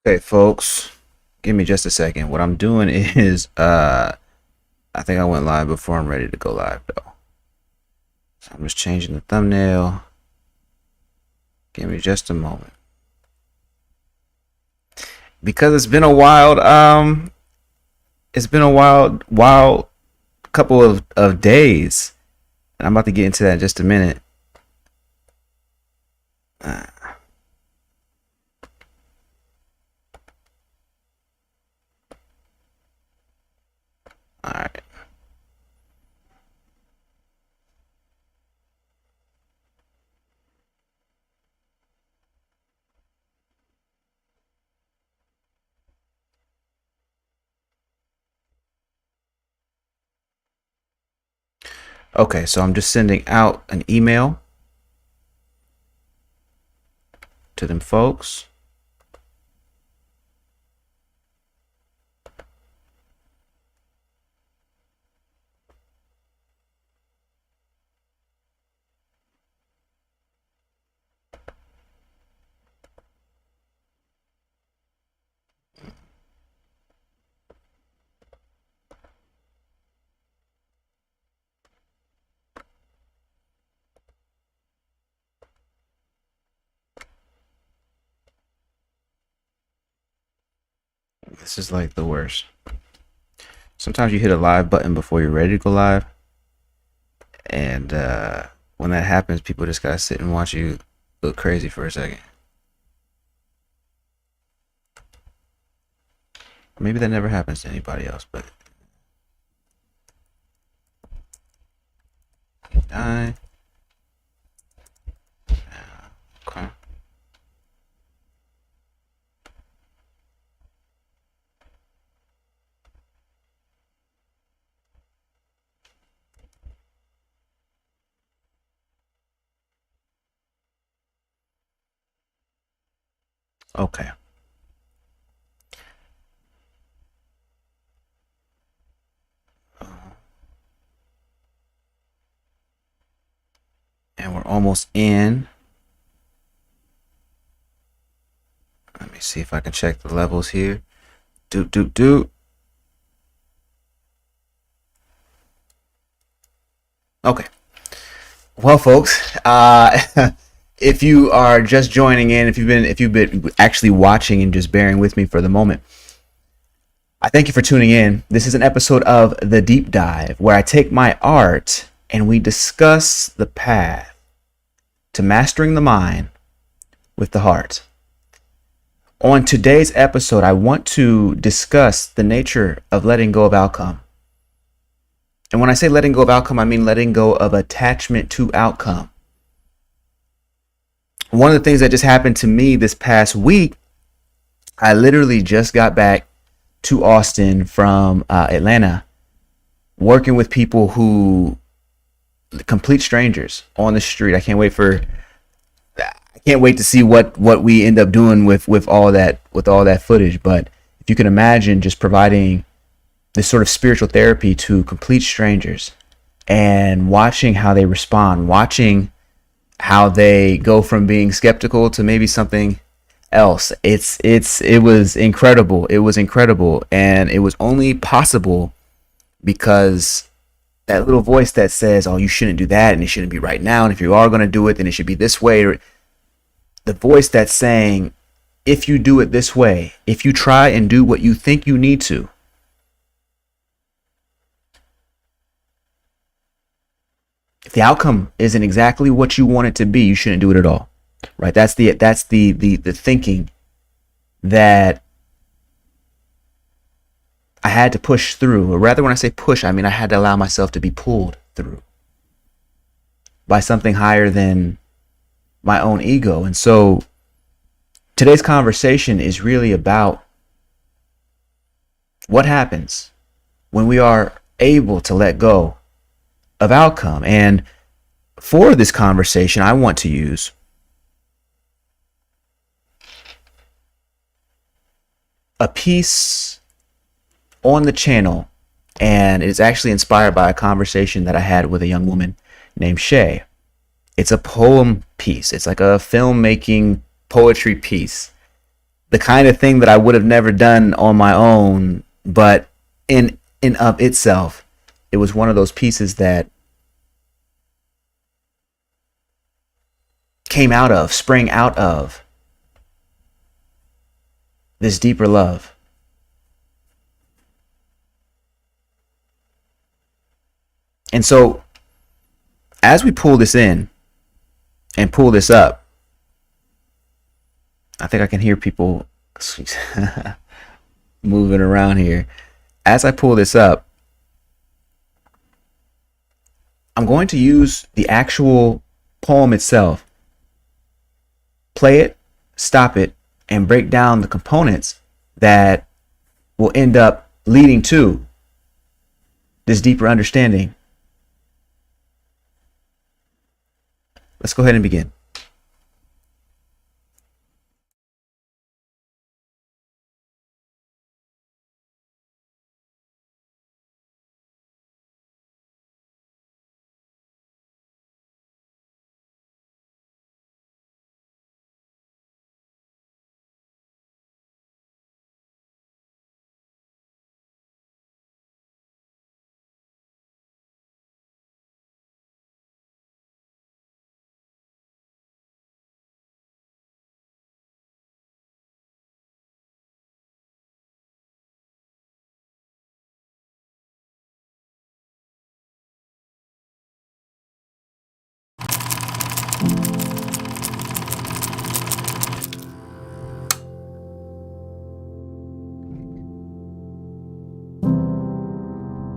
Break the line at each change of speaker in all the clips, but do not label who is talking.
Okay, folks, give me just a second. What I'm doing is, I think I went live before I'm ready to go live though. So I'm just changing the thumbnail. Give me just a moment. Because it's been a wild couple of days. And I'm about to get into that in just a minute. Uh, all right. Okay, so I'm just sending out an email to them folks. This is like the worst. Sometimes you hit a live button before you're ready to go live. And when that happens, people just gotta sit and watch you look crazy for a second. Maybe that never happens to anybody else, but die. Okay. Okay. And we're almost in. Let me see if I can check the levels here. Do. Okay. Well, folks, if you are just joining in, if you've been actually watching and just bearing with me for the moment, I thank you for tuning in. This is an episode of The Deep Dive where I take my art and we discuss the path to mastering the mind with the heart. On today's episode, I want to discuss the nature of letting go of outcome. And when I say letting go of outcome, I mean letting go of attachment to outcome. One of the things that just happened to me this past week, I literally just got back to Austin from Atlanta, working with people who, complete strangers on the street. I can't wait to see what we end up doing with all that footage. But if you can imagine just providing this sort of spiritual therapy to complete strangers and watching how they respond, watching how they go from being skeptical to maybe something else. It was incredible. It was incredible. And it was only possible because that little voice that says, oh, you shouldn't do that and it shouldn't be right now. And if you are going to do it, then it should be this way. Or the voice that's saying, if you do it this way, if you try and do what you think you need to, if the outcome isn't exactly what you want it to be, you shouldn't do it at all. Right? That's the thinking that I had to push through. Or rather, when I say push, I mean I had to allow myself to be pulled through by something higher than my own ego. And so today's conversation is really about what happens when we are able to let go of outcome. And for this conversation, I want to use a piece on the channel, and it is actually inspired by a conversation that I had with a young woman named Shay. It's a poem piece. It's like a filmmaking poetry piece the kind of thing that I would have never done on my own, but in of itself, it was one of those pieces that sprang out of this deeper love. And so as we pull this in and pull this up, I think I can hear people moving around here. As I pull this up, I'm going to use the actual poem itself, play it, stop it, and break down the components that will end up leading to this deeper understanding. Let's go ahead and begin.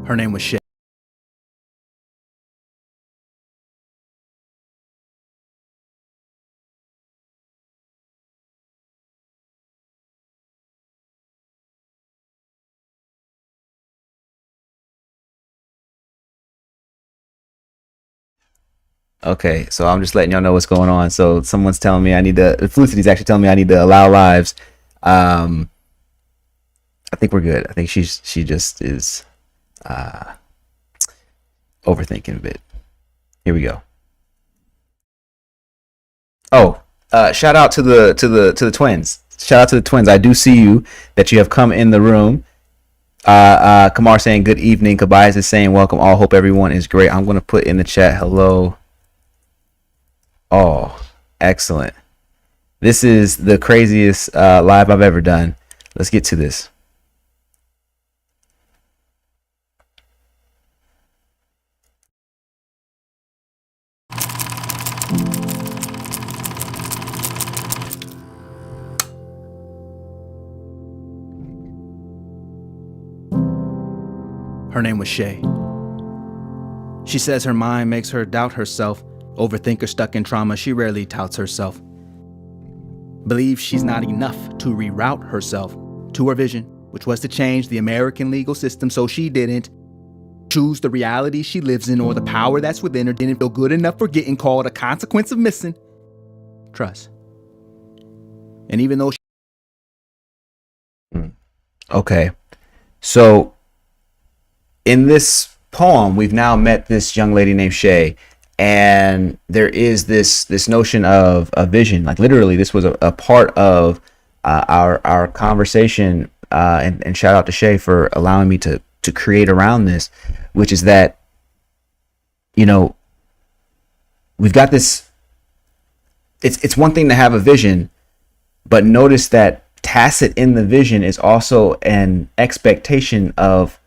Her name was Shay. Okay, so I'm just letting y'all know what's going on. So someone's telling me Felicity's actually telling me I need to allow lives. I think we're good. I think she just is overthinking a bit. Here we go. Oh, shout out to the twins. Shout out to the twins. I do see you that you have come in the room. Kamar saying good evening. Kabias is saying welcome all. Hope everyone is great. I'm going to put in the chat hello. Oh, excellent. This is the craziest live I've ever done. Let's get to this. Her name was Shay. She says her mind makes her doubt herself, overthinker stuck in trauma, she rarely touts herself. Believes she's not enough to reroute herself to her vision, which was to change the American legal system so she didn't choose the reality she lives in or the power that's within her. Didn't feel good enough for getting called a consequence of missing trust. And even though okay, so in this poem, we've now met this young lady named Shay, and there is this notion of a vision. Like literally, this was a part of our conversation. And shout out to Shay for allowing me to create around this, which is that, you know, we've got this. It's one thing to have a vision, but notice that tacit in the vision is also an expectation of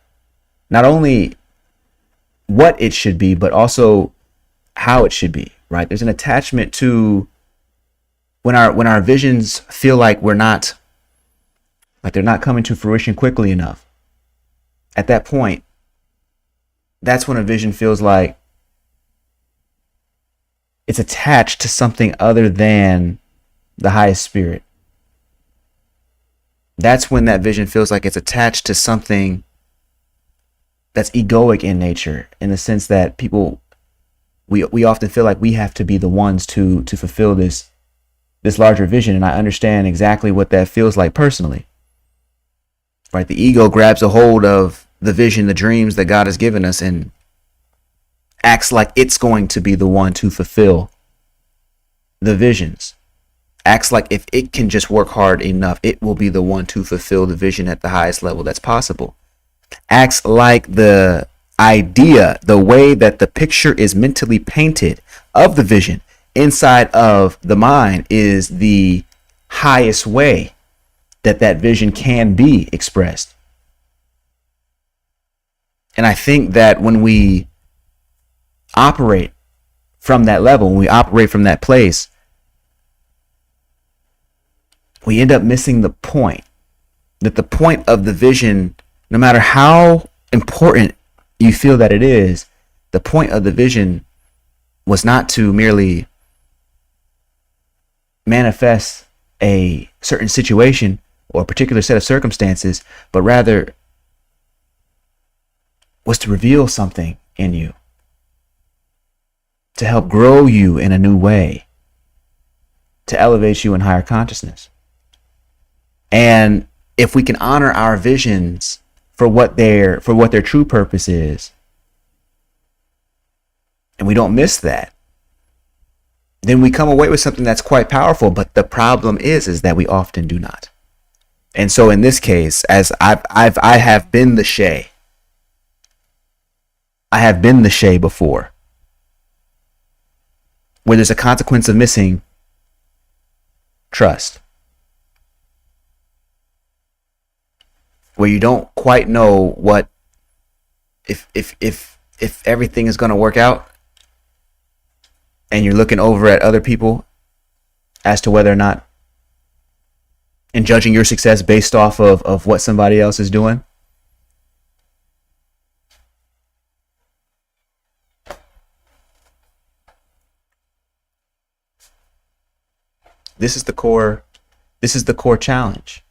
not only what it should be, but also how it should be, right? There's an attachment to when our visions feel like they're not coming to fruition quickly enough. At that point, that's when a vision feels like it's attached to something other than the highest spirit. That's when that vision feels like it's attached to something that's egoic in nature, in the sense that we often feel like we have to be the ones to fulfill this larger vision. And I understand exactly what that feels like personally, right? The ego grabs a hold of the vision, the dreams that God has given us, and acts like it's going to be the one to fulfill the visions, acts like if it can just work hard enough, it will be the one to fulfill the vision at the highest level that's possible. Acts like the idea, the way that the picture is mentally painted of the vision inside of the mind is the highest way that that vision can be expressed. And I think that when we operate from that level, when we operate from that place, we end up missing the point. That the point of the vision, no matter how important you feel that it is, the point of the vision was not to merely manifest a certain situation or a particular set of circumstances, but rather was to reveal something in you, to help grow you in a new way, to elevate you in higher consciousness. And if we can honor our visions for what their true purpose is, and we don't miss that, then we come away with something that's quite powerful. But the problem is that we often do not. And so in this case, as I have been the Shay. I have been the Shay before, where there's a consequence of missing trust, where you don't quite know what if everything is going to work out, and you're looking over at other people as to whether or not, and judging your success based off of what somebody else is doing. This is the core challenge.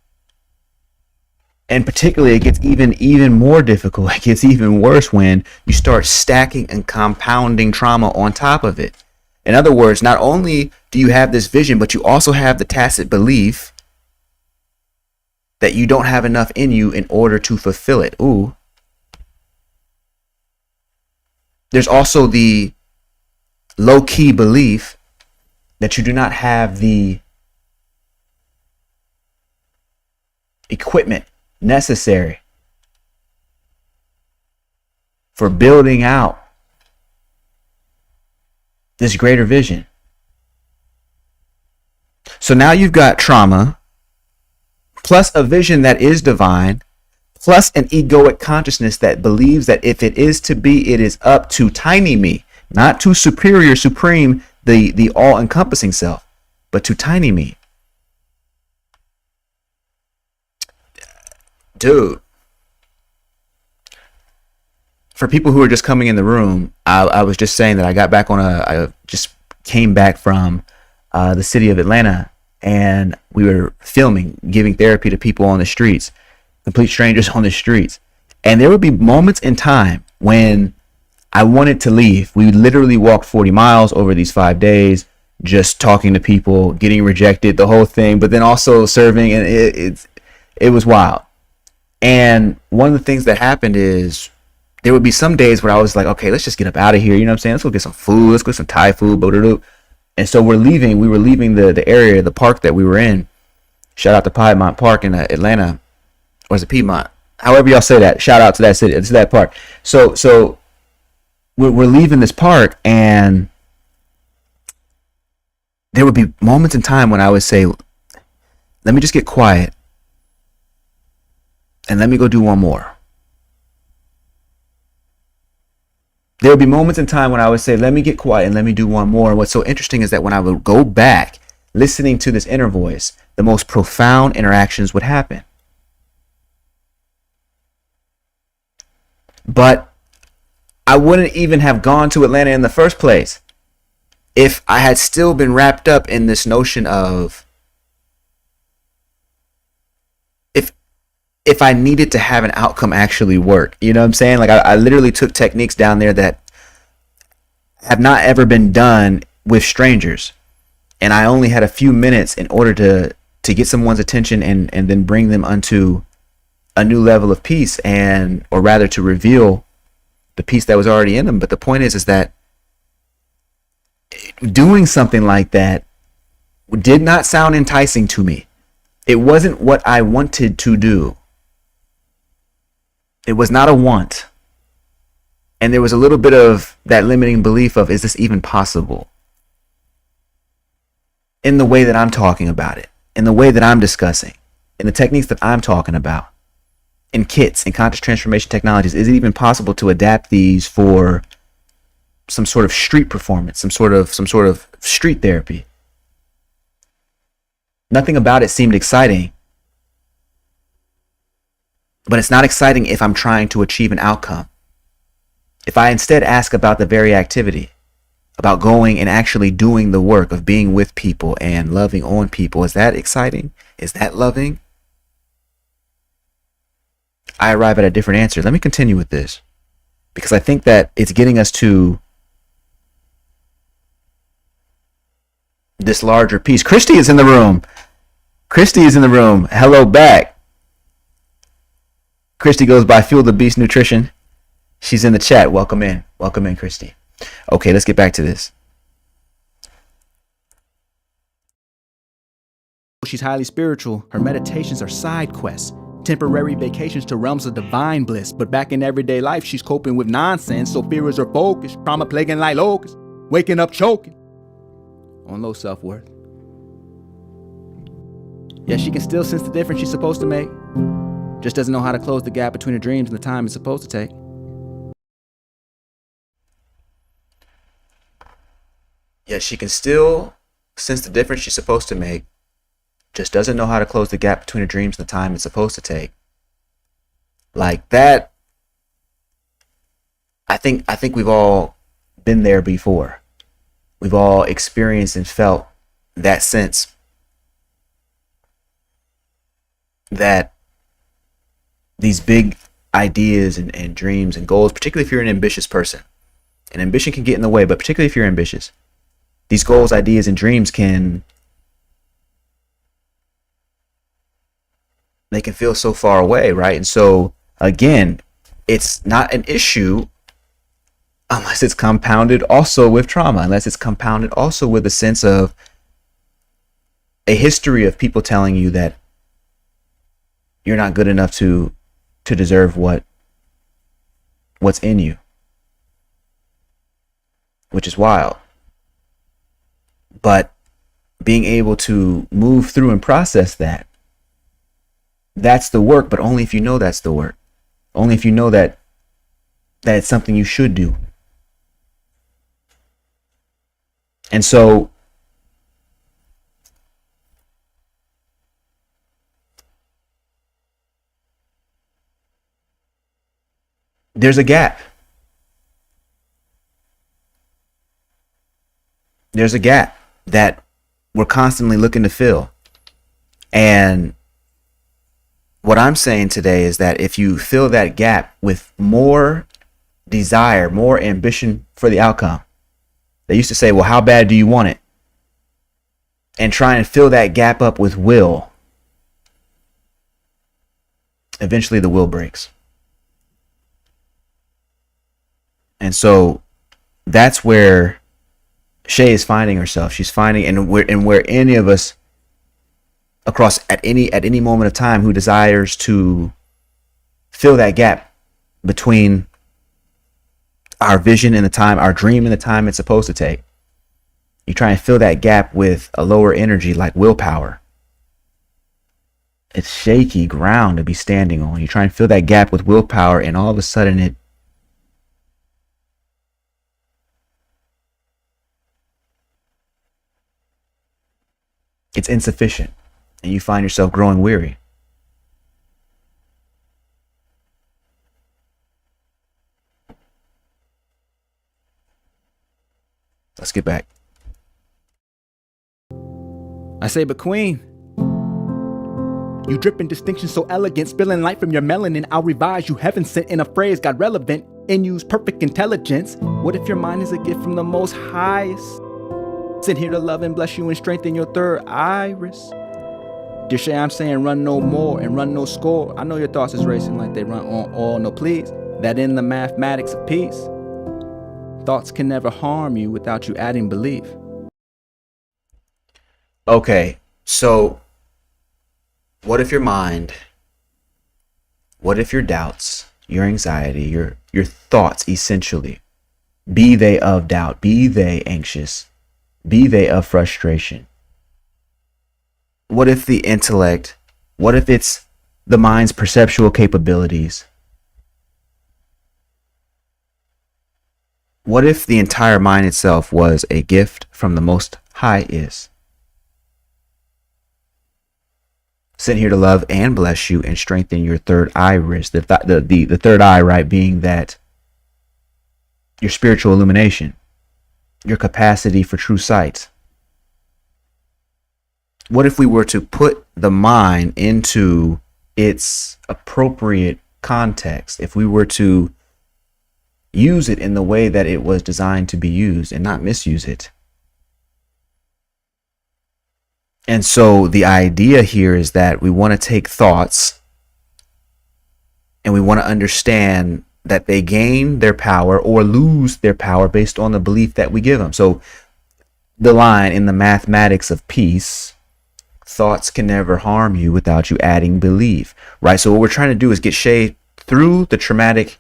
And particularly, it gets even more difficult. It gets even worse when you start stacking and compounding trauma on top of it. In other words, not only do you have this vision, but you also have the tacit belief that you don't have enough in you in order to fulfill it. Ooh. There's also the low-key belief that you do not have the equipment necessary for building out this greater vision. So now you've got trauma, plus a vision that is divine, plus an egoic consciousness that believes that if it is to be, it is up to tiny me, not to superior, supreme, the all-encompassing self, but to tiny me. Dude, for people who are just coming in the room, I was just saying that I just came back from the city of Atlanta, and we were filming, giving therapy to people on the streets, complete strangers on the streets. And there would be moments in time when I wanted to leave. We literally walked 40 miles over these 5 days, just talking to people, getting rejected, the whole thing, but then also serving, and it was wild. And one of the things that happened is there would be some days where I was like, okay, let's just get up out of here. You know what I'm saying? Let's go get some food. Let's go get some Thai food. And so we were leaving the area, the park that we were in. Shout out to Piedmont Park in Atlanta. Or is it Piedmont? However y'all say that. Shout out to that city, to that park. So we're leaving this park, and there would be moments in time when I would say, let me just get quiet and let me go do one more. There would be moments in time when I would say, let me get quiet and let me do one more. And what's so interesting is that when I would go back listening to this inner voice, the most profound interactions would happen. But I wouldn't even have gone to Atlanta in the first place if I had still been wrapped up in this notion of if I needed to have an outcome actually work. You know what I'm saying? Like I literally took techniques down there that have not ever been done with strangers. And I only had a few minutes in order to get someone's attention and then bring them unto a new level of peace, or rather to reveal the peace that was already in them. But the point is that doing something like that did not sound enticing to me. It wasn't what I wanted to do. It was not a want. And there was a little bit of that limiting belief of, is this even possible? In the way that I'm talking about it, in the way that I'm discussing, in the techniques that I'm talking about, in kits, in conscious transformation technologies, is it even possible to adapt these for some sort of street performance, some sort of street therapy? Nothing about it seemed exciting. But it's not exciting if I'm trying to achieve an outcome. If I instead ask about the very activity, about going and actually doing the work of being with people and loving on people, is that exciting? Is that loving? I arrive at a different answer. Let me continue with this, because I think that it's getting us to this larger piece. Christy is in the room. Christy is in the room. Hello back. Christy goes by Fuel the Beast Nutrition. She's in the chat. Welcome in. Welcome in, Christy. Okay, let's get back to this.
She's highly spiritual. Her meditations are side quests, temporary vacations to realms of divine bliss. But back in everyday life, she's coping with nonsense. So fear is her focus. Trauma plaguing like locusts. Waking up choking on low self-worth. Yeah, she can still sense the difference she's supposed to make. Just doesn't know how to close the gap between her dreams and the time it's supposed to take.
Yeah, she can still sense the difference she's supposed to make. Just doesn't know how to close the gap between her dreams and the time it's supposed to take. Like that, I think we've all been there before. We've all experienced and felt that sense that these big ideas and dreams and goals, particularly if you're an ambitious person, and ambition can get in the way, but particularly if you're ambitious, these goals, ideas, and dreams can feel so far away, right? And so again, it's not an issue unless it's compounded also with trauma, unless it's compounded also with a sense of a history of people telling you that you're not good enough to deserve what's in you, which is wild. But being able to move through and process that's the work, but only if you know that's the work. Only if you know that it's something you should do. And so there's a gap. There's a gap that we're constantly looking to fill. And what I'm saying today is that if you fill that gap with more desire, more ambition for the outcome, they used to say, well, how bad do you want it? And try and fill that gap up with will. Eventually the will breaks. And so that's where Shay is finding herself. She's finding, and where any of us across at any moment of time who desires to fill that gap between our vision and the time, our dream and the time it's supposed to take. You try and fill that gap with a lower energy like willpower. It's shaky ground to be standing on. You try and fill that gap with willpower, and all of a sudden it's insufficient, and you find yourself growing weary. Let's get back.
I say, but queen, you drip in distinction so elegant, spilling light from your melanin. I'll revise you, heaven sent in a phrase, got relevant, and use perfect intelligence. What if your mind is a gift from the most highest? Sent here to love and bless you and strengthen your third iris. Dear Shay, I'm saying run no more and run no score. I know your thoughts is racing like they run on oil. No, please, that in the mathematics of peace, thoughts can never harm you without you adding belief.
Okay, so what if your mind, what if your doubts, your anxiety, your thoughts essentially, be they of doubt, be they anxious, be they of frustration? What if the intellect, what if it's the mind's perceptual capabilities? What if the entire mind itself was a gift from the Most High is, sent here to love and bless you and strengthen your third iris, the third eye, right, being that your spiritual illumination, your capacity for true sight? What if we were to put the mind into its appropriate context? If we were to use it in the way that it was designed to be used and not misuse it? And so the idea here is that we want to take thoughts and we want to understand that they gain their power or lose their power based on the belief that we give them. So the line in the mathematics of peace, thoughts can never harm you without you adding belief, right? So what we're trying to do is get Shay through the traumatic,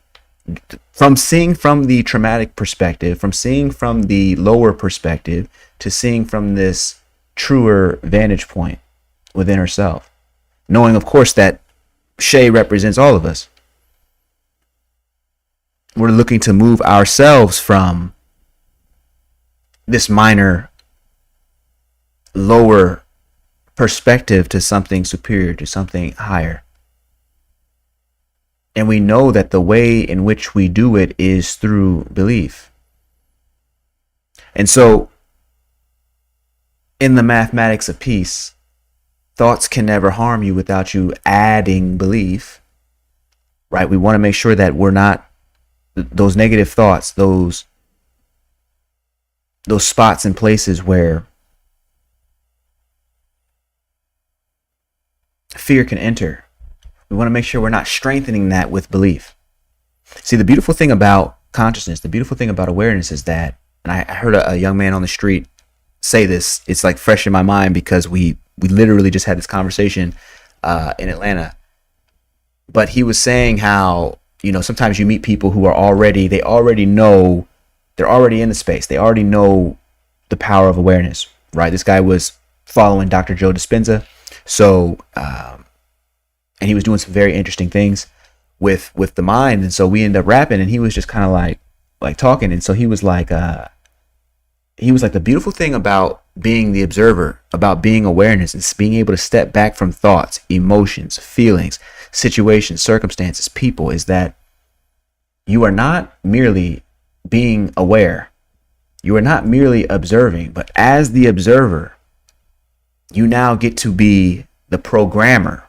from seeing from the traumatic perspective, from seeing from the lower perspective, to seeing from this truer vantage point within herself, knowing of course that Shay represents all of us. We're looking to move ourselves from this minor, lower perspective to something superior, to something higher. And we know that the way in which we do it is through belief. And so in the mathematics of peace, thoughts can never harm you without you adding belief, right? We want to make sure that we're not, those negative thoughts, those spots and places where fear can enter. We want to make sure we're not strengthening that with belief. See, the beautiful thing about consciousness, the beautiful thing about awareness is that, and I heard a young man on the street say this, it's like fresh in my mind because we literally just had this conversation in Atlanta. But he was saying how, sometimes you meet people who are they already know, they're already in the space. They already know the power of awareness, right? This guy was following Dr. Joe Dispenza. So, and he was doing some very interesting things with the mind. And so we ended up rapping, and he was just kind of like talking. And so he was like, the beautiful thing about being the observer, about being awareness, is being able to step back from thoughts, emotions, feelings, situations, circumstances, people, is that you are not merely being aware. You are not merely observing, but as the observer, you now get to be the programmer.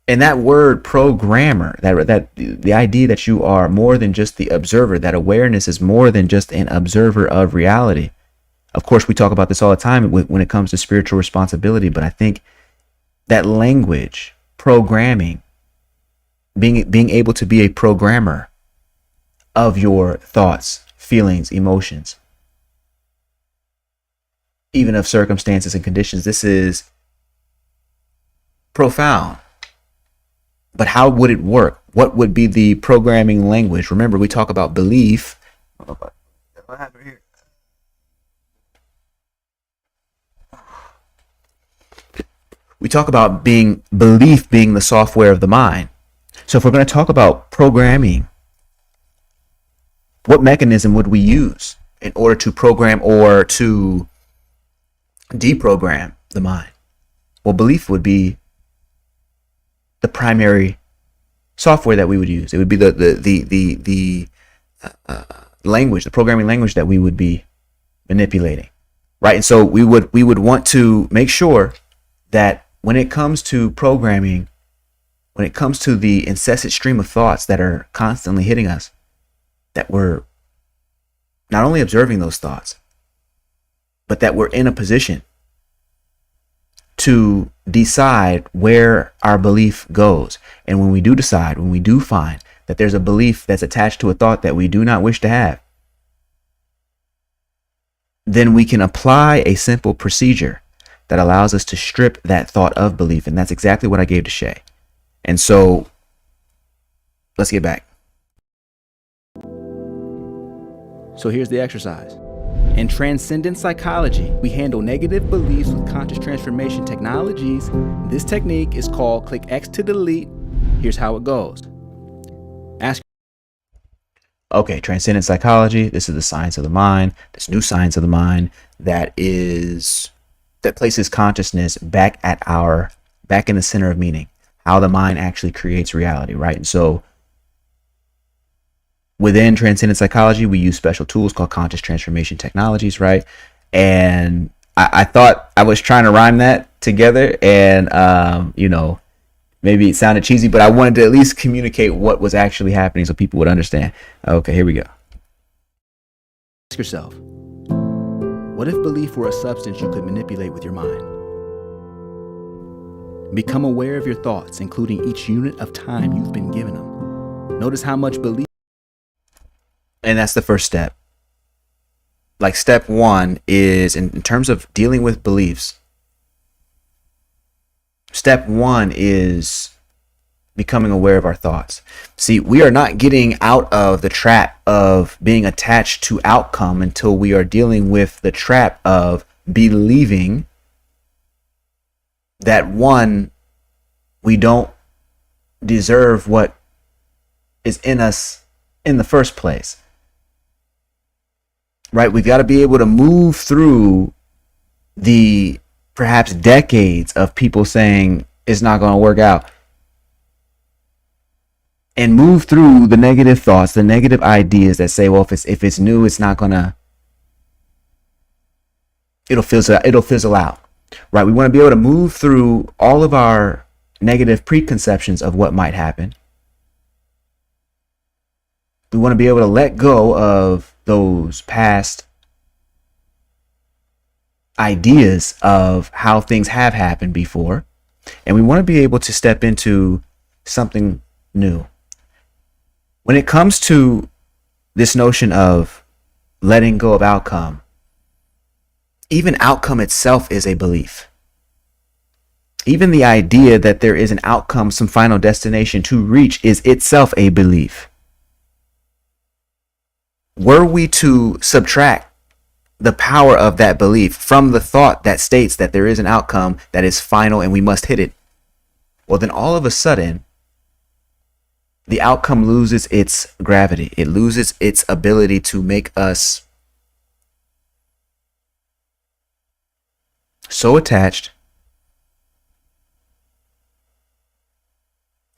And that word programmer, that the idea that you are more than just the observer, that awareness is more than just an observer of reality. Of course, we talk about this all the time when it comes to spiritual responsibility, but I think that language, programming, being able to be a programmer of your thoughts, feelings, emotions, even of circumstances and conditions, this is profound. But how would it work? What would be the programming language? Remember, we talk about belief. What happened here? We talk about belief being the software of the mind. So if we're going to talk about programming, what mechanism would we use in order to program or to deprogram the mind? Well, belief would be the primary software that we would use. It would be the language, the programming language that we would be manipulating, right? And so we would want to make sure that when it comes to programming, when it comes to the incessant stream of thoughts that are constantly hitting us, that we're not only observing those thoughts, but that we're in a position to decide where our belief goes. And when we do decide, when we do find that there's a belief that's attached to a thought that we do not wish to have, then we can apply a simple procedure that allows us to strip that thought of belief. And that's exactly what I gave to Shay. And so let's get back.
So here's the exercise. In Transcendent psychology, we handle negative beliefs with conscious transformation technologies. This technique is called click X to delete. Here's how it goes.
Okay, Transcendent psychology. This is the science of the mind, this new science of the mind that places consciousness back in the center of meaning, how the mind actually creates reality, right? And so within Transcendent psychology, we use special tools called conscious transformation technologies, right? And I thought I was trying to rhyme that together, and maybe it sounded cheesy, but I wanted to at least communicate what was actually happening so people would understand. Okay, here we go.
Ask yourself, what if belief were a substance you could manipulate with your mind? Become aware of your thoughts, including each unit of time you've been given them. Notice how much belief.
And that's the first step. Like step one is in terms of dealing with beliefs. Step one is becoming aware of our thoughts. See, we are not getting out of the trap of being attached to outcome until we are dealing with the trap of believing that one, we don't deserve what is in us in the first place. Right? We've got to be able to move through the perhaps decades of people saying it's not going to work out, and move through the negative thoughts, the negative ideas that say, well, if it's new, it's not gonna, it'll fizzle out, right? We want to be able to move through all of our negative preconceptions of what might happen. We want to be able to let go of those past ideas of how things have happened before, and we want to be able to step into something new. When it comes to this notion of letting go of outcome, even outcome itself is a belief. Even the idea that there is an outcome, some final destination to reach, is itself a belief. Were we to subtract the power of that belief from the thought that states that there is an outcome that is final and we must hit it, well, then all of a sudden, the outcome loses its gravity. It loses its ability to make us so attached,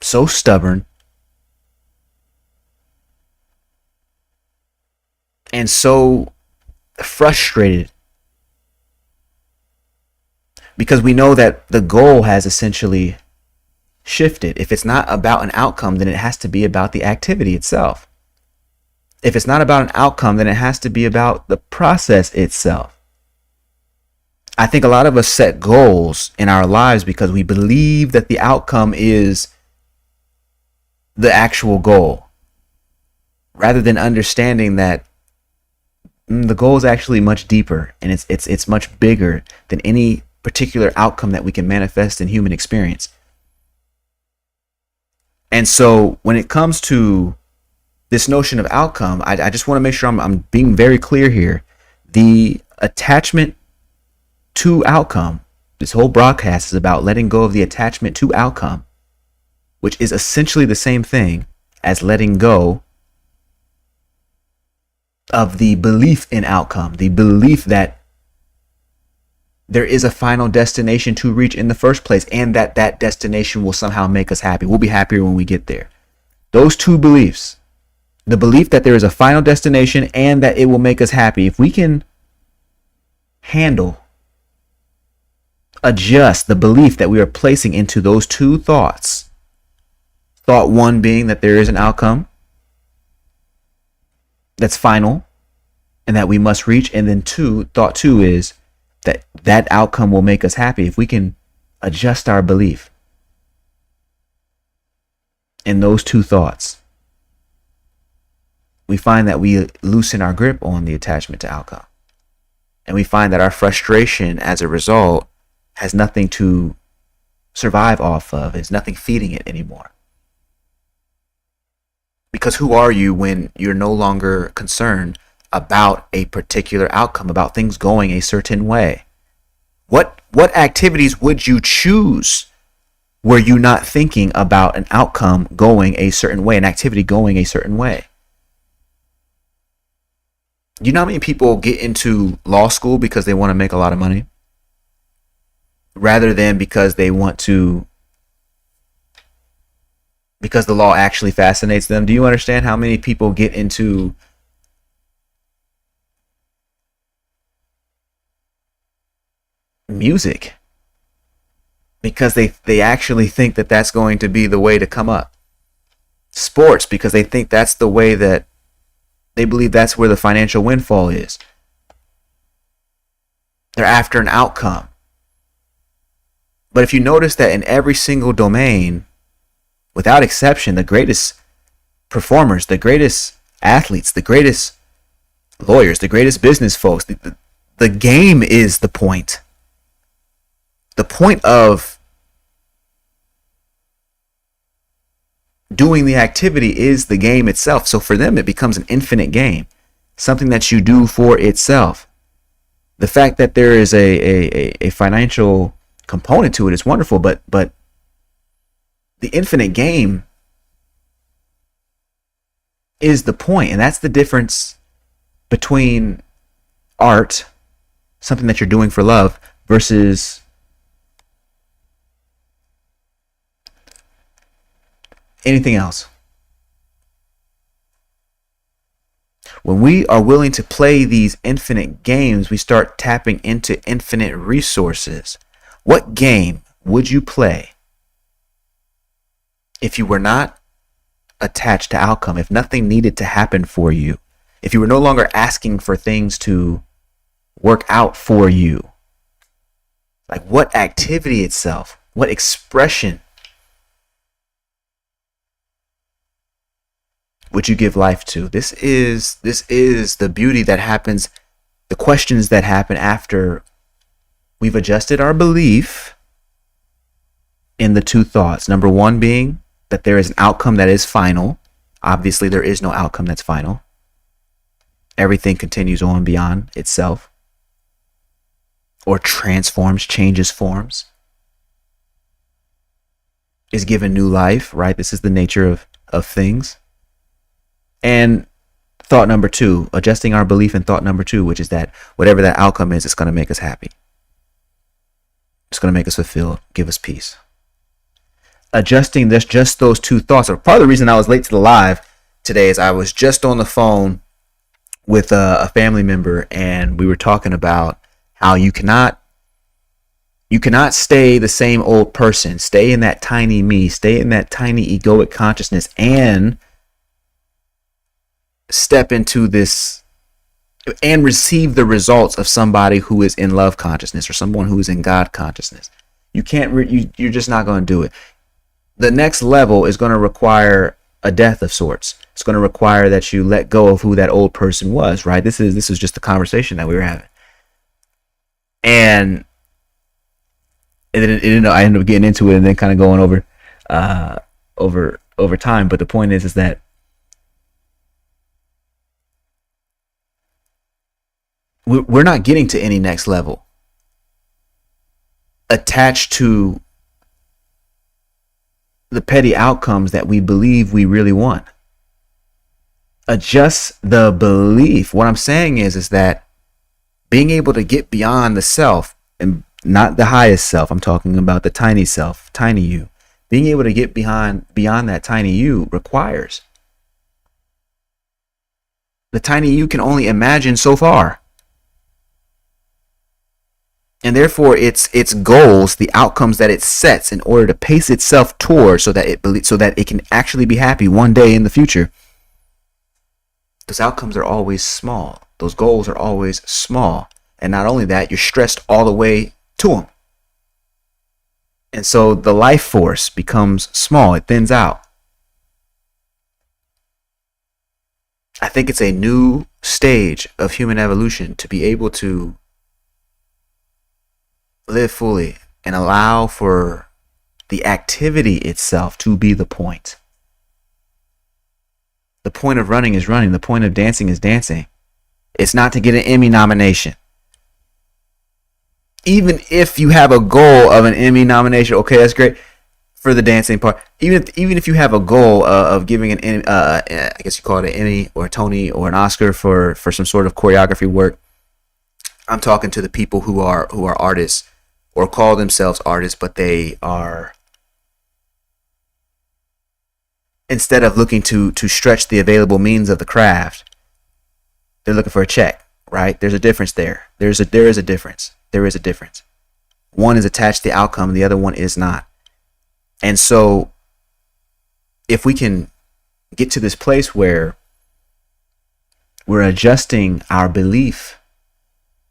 so stubborn, and so frustrated, because we know that the goal has essentially shifted. If it's not about an outcome, then it has to be about the activity itself. If it's not about an outcome, then it has to be about the process itself. I think a lot of us set goals in our lives because we believe that the outcome is the actual goal, rather than understanding that the goal is actually much deeper, and it's much bigger than any particular outcome that we can manifest in human experience. And so when it comes to this notion of outcome, I just want to make sure I'm being very clear here. The attachment to outcome, this whole broadcast is about letting go of the attachment to outcome, which is essentially the same thing as letting go of the belief in outcome, the belief that there is a final destination to reach in the first place, and that that destination will somehow make us happy. We'll be happier when we get there. Those two beliefs, the belief that there is a final destination and that it will make us happy, if we can adjust the belief that we are placing into those two thoughts, thought one being that there is an outcome that's final and that we must reach, and then thought two is that that outcome will make us happy. If we can adjust our belief in those two thoughts, we find that we loosen our grip on the attachment to outcome, And we find that our frustration as a result has nothing to survive off of. There's nothing feeding it anymore. Because who are you when you're no longer concerned about a particular outcome, about things going a certain way? What activities would you choose were you not thinking about an outcome going a certain way, an activity going a certain way? Do you know how many people get into law school because they want to make a lot of money rather than because they want to, because the law actually fascinates them? Do you understand how many people get into music because they actually think that that's going to be the way to come up? Sports because they think that's the way, that they believe that's where the financial windfall is. They're after an outcome. But if you notice that in every single domain, without exception, the greatest performers, the greatest athletes, the greatest lawyers, the greatest business folks, the game is the point. The point of doing the activity is the game itself. So for them, it becomes an infinite game, something that you do for itself. The fact that there is a financial component to it is wonderful, but the infinite game is the point. And that's the difference between art, something that you're doing for love, versus anything else. When we are willing to play these infinite games, we start tapping into infinite resources. What game would you play if you were not attached to outcome, if nothing needed to happen for you, if you were no longer asking for things to work out for you? Like, what activity itself, what expression would you give life to? This is the beauty that happens, the questions that happen after we've adjusted our belief in the two thoughts. Number one being that there is an outcome that is final. Obviously, there is no outcome that's final. Everything continues on beyond itself, or transforms, changes forms, is given new life, right? This is the nature of things. And thought number two, adjusting our belief in thought number two, which is that whatever that outcome is, it's going to make us happy. It's going to make us fulfilled, give us peace. Adjusting this, just those two thoughts. Or part of the reason I was late to the live today is I was just on the phone with a family member, and we were talking about how you cannot stay the same old person, stay in that tiny me, stay in that tiny egoic consciousness, and step into this and receive the results of somebody who is in love consciousness or someone who is in God consciousness. You can't, you're just not going to do it. The next level is going to require a death of sorts. It's going to require that you let go of who that old person was, right? This is just the conversation that we were having. And then I ended up getting into it and then kind of going over time. But the point is that we're not getting to any next level attached to the petty outcomes that we believe we really want. Adjust the belief. What I'm saying is that being able to get beyond the self, and not the highest self, I'm talking about the tiny self, tiny you. Being able to get beyond that tiny you requires. The tiny you can only imagine so far. And therefore its goals, the outcomes that it sets in order to pace itself towards so that it can actually be happy one day in the future. Those outcomes are always small. Those goals are always small. And not only that, you're stressed all the way to them. And so the life force becomes small. It thins out. I think it's a new stage of human evolution to be able to live fully, and allow for the activity itself to be the point. The point of running is running. The point of dancing is dancing. It's not to get an Emmy nomination. Even if you have a goal of an Emmy nomination, okay, that's great for the dancing part. Even if you have a goal of giving an I guess you call it an Emmy or a Tony or an Oscar for some sort of choreography work. I'm talking to the people who are artists or call themselves artists, but they are, instead of looking to stretch the available means of the craft, they're looking for a check, right? There's a difference there. There is a difference. There is a difference. One is attached to the outcome, the other one is not. And so if we can get to this place where we're adjusting our belief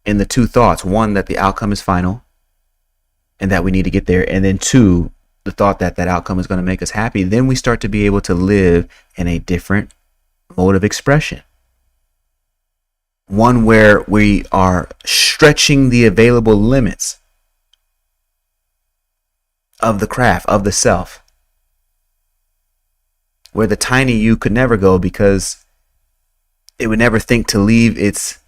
in the two thoughts, one, that the outcome is final and that we need to get there, and then two, the thought that that outcome is going to make us happy, then we start to be able to live in a different mode of expression. One where we are stretching the available limits of the craft, of the self, where the tiny you could never go because it would never think to leave its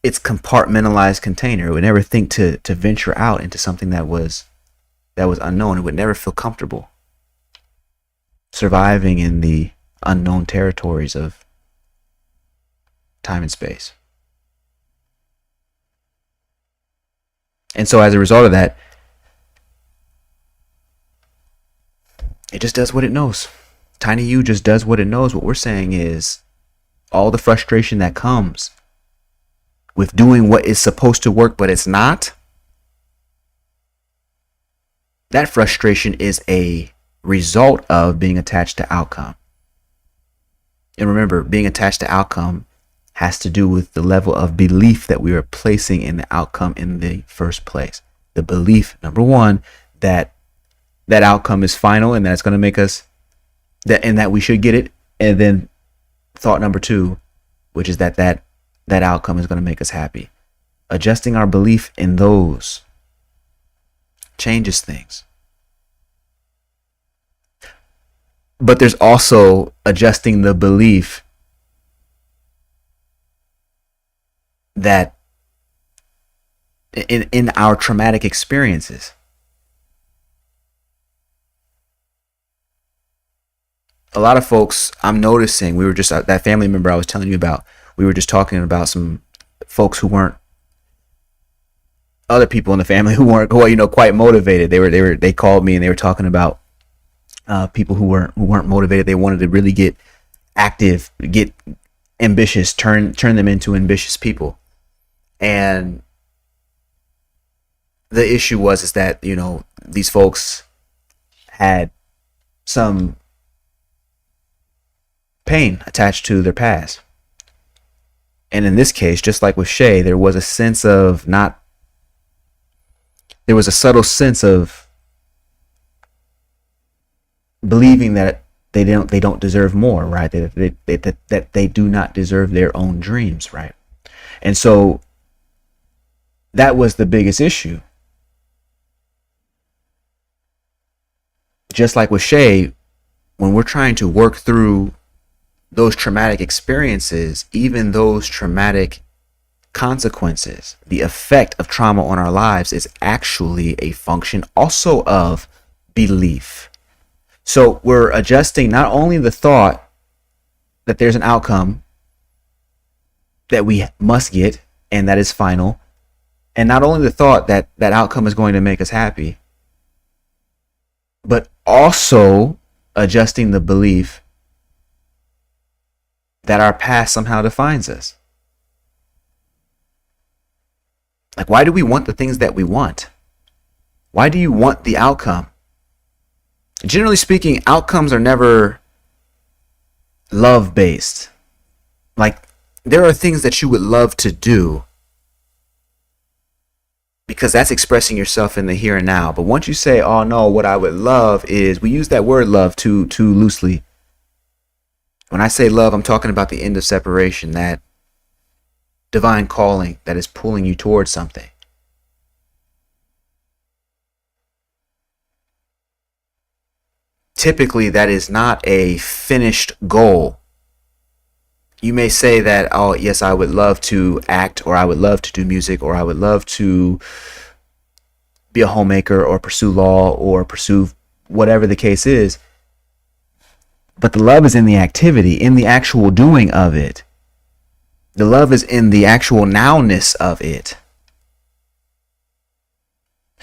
compartmentalized container. It would never think to venture out into something that was unknown. It would never feel comfortable surviving in the unknown territories of time and space. And so as a result of that, it just does what it knows. Tiny you just does what it knows. What we're saying is all the frustration that comes with doing what is supposed to work but it's not, that frustration is a result of being attached to outcome. And remember, being attached to outcome has to do with the level of belief that we are placing in the outcome in the first place. The belief, number one, that that outcome is final and that it's going to make us that we should get it. And then thought number two, which is that outcome is going to make us happy. Adjusting our belief in those changes things. But there's also adjusting the belief that in our traumatic experiences, a lot of folks, I'm noticing, we were just, that family member I was telling you about, we were just talking about some folks who weren't, other people in the family who weren't, quite motivated. They called me and they were talking about people who weren't motivated. They wanted to really get active, get ambitious, turn them into ambitious people. And the issue is that, these folks had some pain attached to their past. And in this case, just like with Shay, there was a subtle sense of believing that they don't deserve more, right? That they do not deserve their own dreams, right? And so that was the biggest issue. Just like with Shay, when we're trying to work through those traumatic experiences, even those traumatic consequences, the effect of trauma on our lives is actually a function also of belief. So we're adjusting not only the thought that there's an outcome that we must get and that is final, and not only the thought that that outcome is going to make us happy, but also adjusting the belief that our past somehow defines us. Like, why do we want the things that we want? Why do you want the outcome? Generally speaking, outcomes are never love-based. Like, there are things that you would love to do because that's expressing yourself in the here and now. But once you say, oh no, what I would love is, we use that word love too loosely. When I say love, I'm talking about the end of separation, that divine calling that is pulling you towards something. typically that is not a finished goal. You may say that, oh, yes, I would love to act, or I would love to do music, or I would love to be a homemaker, or pursue law, or pursue whatever the case is. But the love is in the activity, in the actual doing of it. The love is in the actual nowness of it.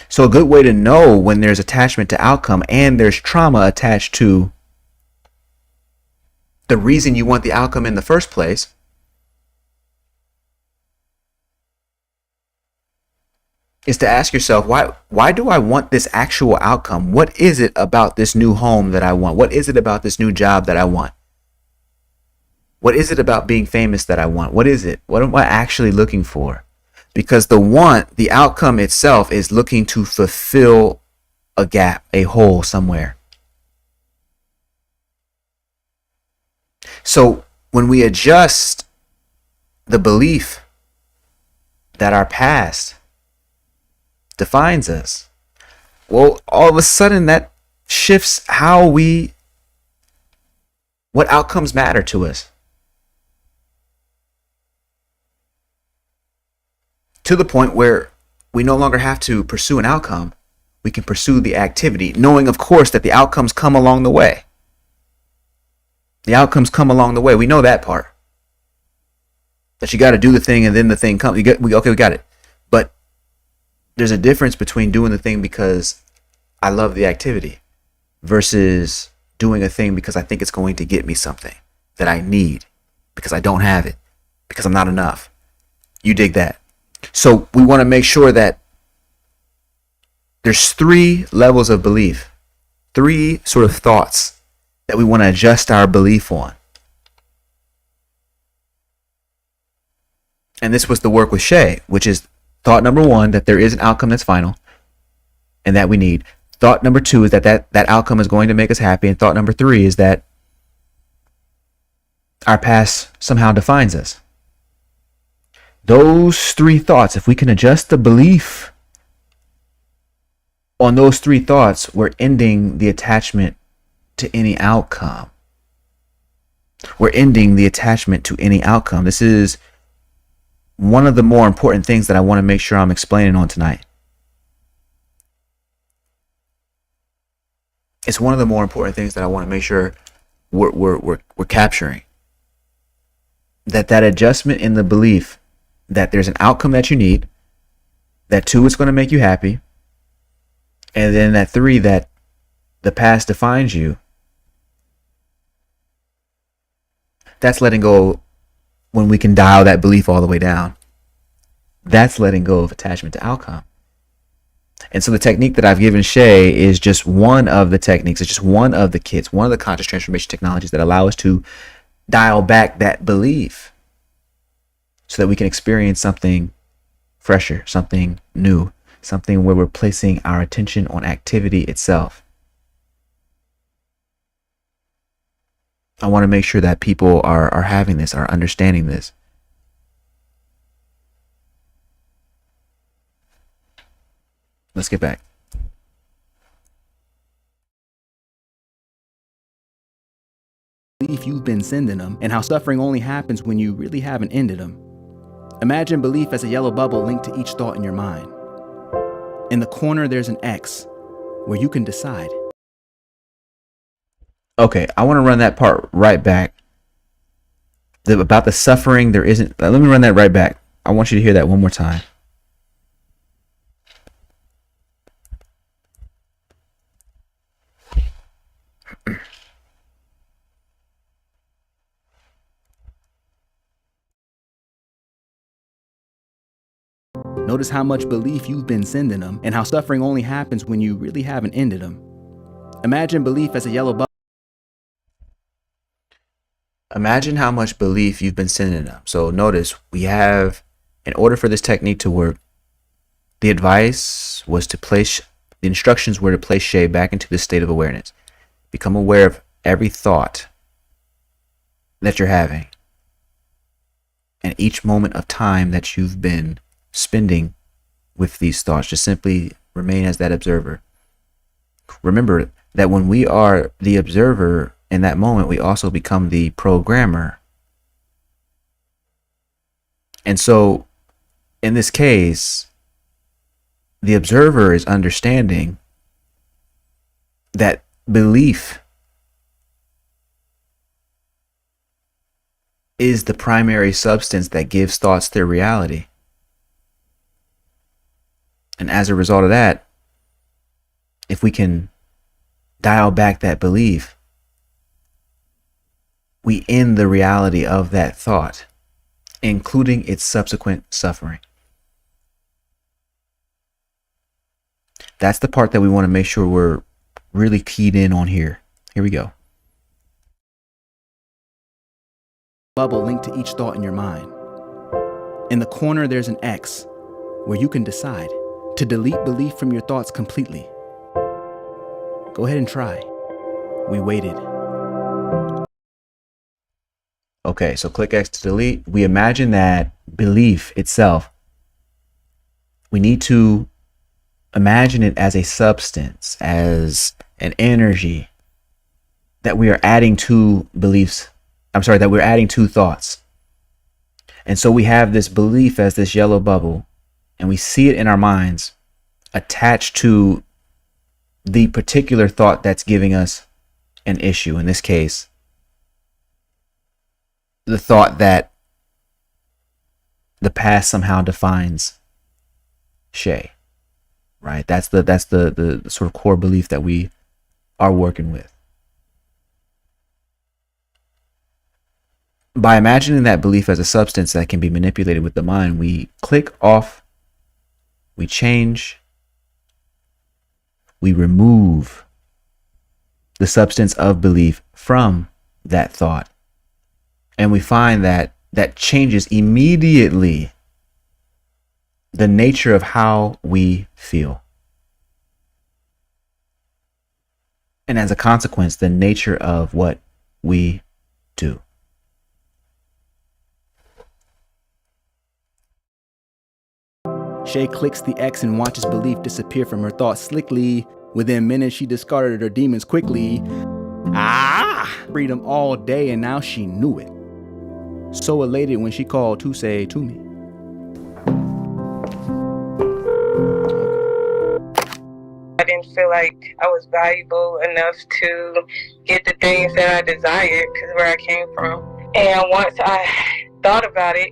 So a good way to know when there's attachment to outcome and there's trauma attached to the reason you want the outcome in the first place is to ask yourself, why do I want this actual outcome? What is it about this new home that I want? What is it about this new job that I want? What is it about being famous that I want? What is it? What am I actually looking for? Because the outcome itself is looking to fulfill a gap, a hole somewhere. So when we adjust the belief that our past defines us, well, all of a sudden that shifts what outcomes matter to us. To the point where we no longer have to pursue an outcome. We can pursue the activity, knowing, of course, that the outcomes come along the way. The outcomes come along the way. We know that part. That you got to do the thing and then the thing comes. We got it. But there's a difference between doing the thing because I love the activity versus doing a thing because I think it's going to get me something that I need because I don't have it, because I'm not enough. You dig that? So we want to make sure that there's 3 levels of belief, 3 sort of thoughts that we want to adjust our belief on. And this was the work with Shay, which is thought number 1, that there is an outcome that's final and that we need. Thought number 2 is that outcome is going to make us happy. And thought number 3 is that our past somehow defines us. Those 3 thoughts, if we can adjust the belief on those 3 thoughts, we're ending the attachment to any outcome. We're ending the attachment to any outcome. This is one of the more important things that I want to make sure I'm explaining on tonight. It's one of the more important things that I want to make sure we're capturing. That adjustment in the belief that there's an outcome that you need, that 2, it's going to make you happy, and then that 3, that the past defines you. That's letting go. When we can dial that belief all the way down, that's letting go of attachment to outcome. And so the technique that I've given Shay is just one of the techniques. It's just one of the kits, one of the conscious transformation technologies that allow us to dial back that belief so that we can experience something fresher, something new, something where we're placing our attention on activity itself. I want to make sure that people are having this, are understanding this. Let's get back.
Belief you've been sending them, and how suffering only happens when you really haven't ended them. Imagine belief as a yellow bubble linked to each thought in your mind. In the corner, there's an X where you can decide.
Okay, I want to run that part right back. About the suffering, there isn't. Let me run that right back. I want you to hear that one more time.
Notice how much belief you've been sending them, and how suffering only happens when you really haven't ended them. Imagine belief as a yellow bubble.
Imagine how much belief you've been sending them. So notice we have, in order for this technique to work, the advice was to place, the instructions were to place Shay back into this state of awareness. Become aware of every thought that you're having and each moment of time that you've been spending with these thoughts. Just simply remain as that observer. Remember that when we are the observer in that moment, we also become the programmer. And so in this case, the observer is understanding that belief is the primary substance that gives thoughts their reality. And as a result of that, if we can dial back that belief, we end the reality of that thought, including its subsequent suffering. That's the part that we want to make sure we're really keyed in on here. Here we go.
Bubble linked to each thought in your mind. In the corner, there's an X where you can decide to delete belief from your thoughts completely. Go ahead and try. We waited.
Okay, so click X to delete. We imagine that belief itself, we need to imagine it as a substance, as an energy that we are adding to beliefs. That we're adding to thoughts. And so we have this belief as this yellow bubble, and we see it in our minds attached to the particular thought that's giving us an issue. In this case, the thought that the past somehow defines Shay, right? That's the sort of core belief that we are working with. By imagining that belief as a substance that can be manipulated with the mind, we click off, we change, we remove the substance of belief from that thought. And we find that that changes immediately the nature of how we feel. And as a consequence, the nature of what we do.
Shay clicks the X and watches belief disappear from her thoughts slickly. Within minutes, she discarded her demons quickly. Freedom all day, and now she knew it. So elated when she called to say to me.
I didn't feel like I was valuable enough to get the things that I desired because where I came from. And once I thought about it,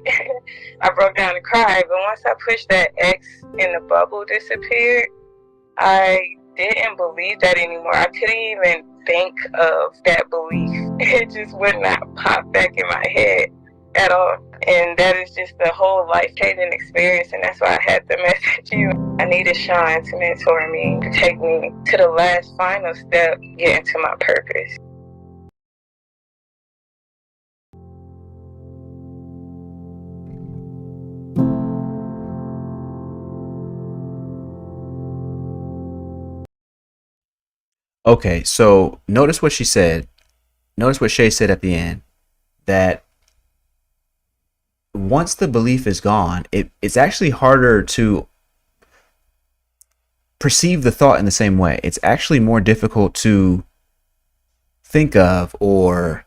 I broke down and cried. But once I pushed that X and the bubble disappeared, I didn't believe that anymore. I couldn't even think of that belief. It just would not pop back in my head at all. And that is just the whole life-changing experience, and that's why I had to message you. I needed Shawn to mentor me, to take me to the last final step, getting to my purpose.
Okay, so notice what she said. Notice what Shay said at the end, that once the belief is gone, it's actually harder to perceive the thought in the same way. It's actually more difficult to think of or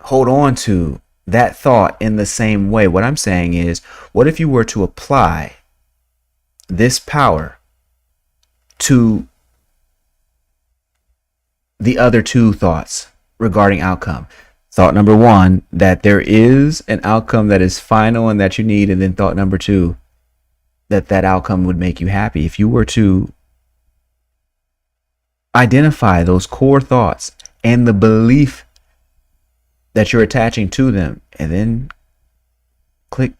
hold on to that thought in the same way. What I'm saying is, what if you were to apply this power to the other two thoughts regarding outcome? Thought number one, that there is an outcome that is final and that you need. And then thought number two, that that outcome would make you happy. If you were to identify those core thoughts and the belief that you're attaching to them, and then click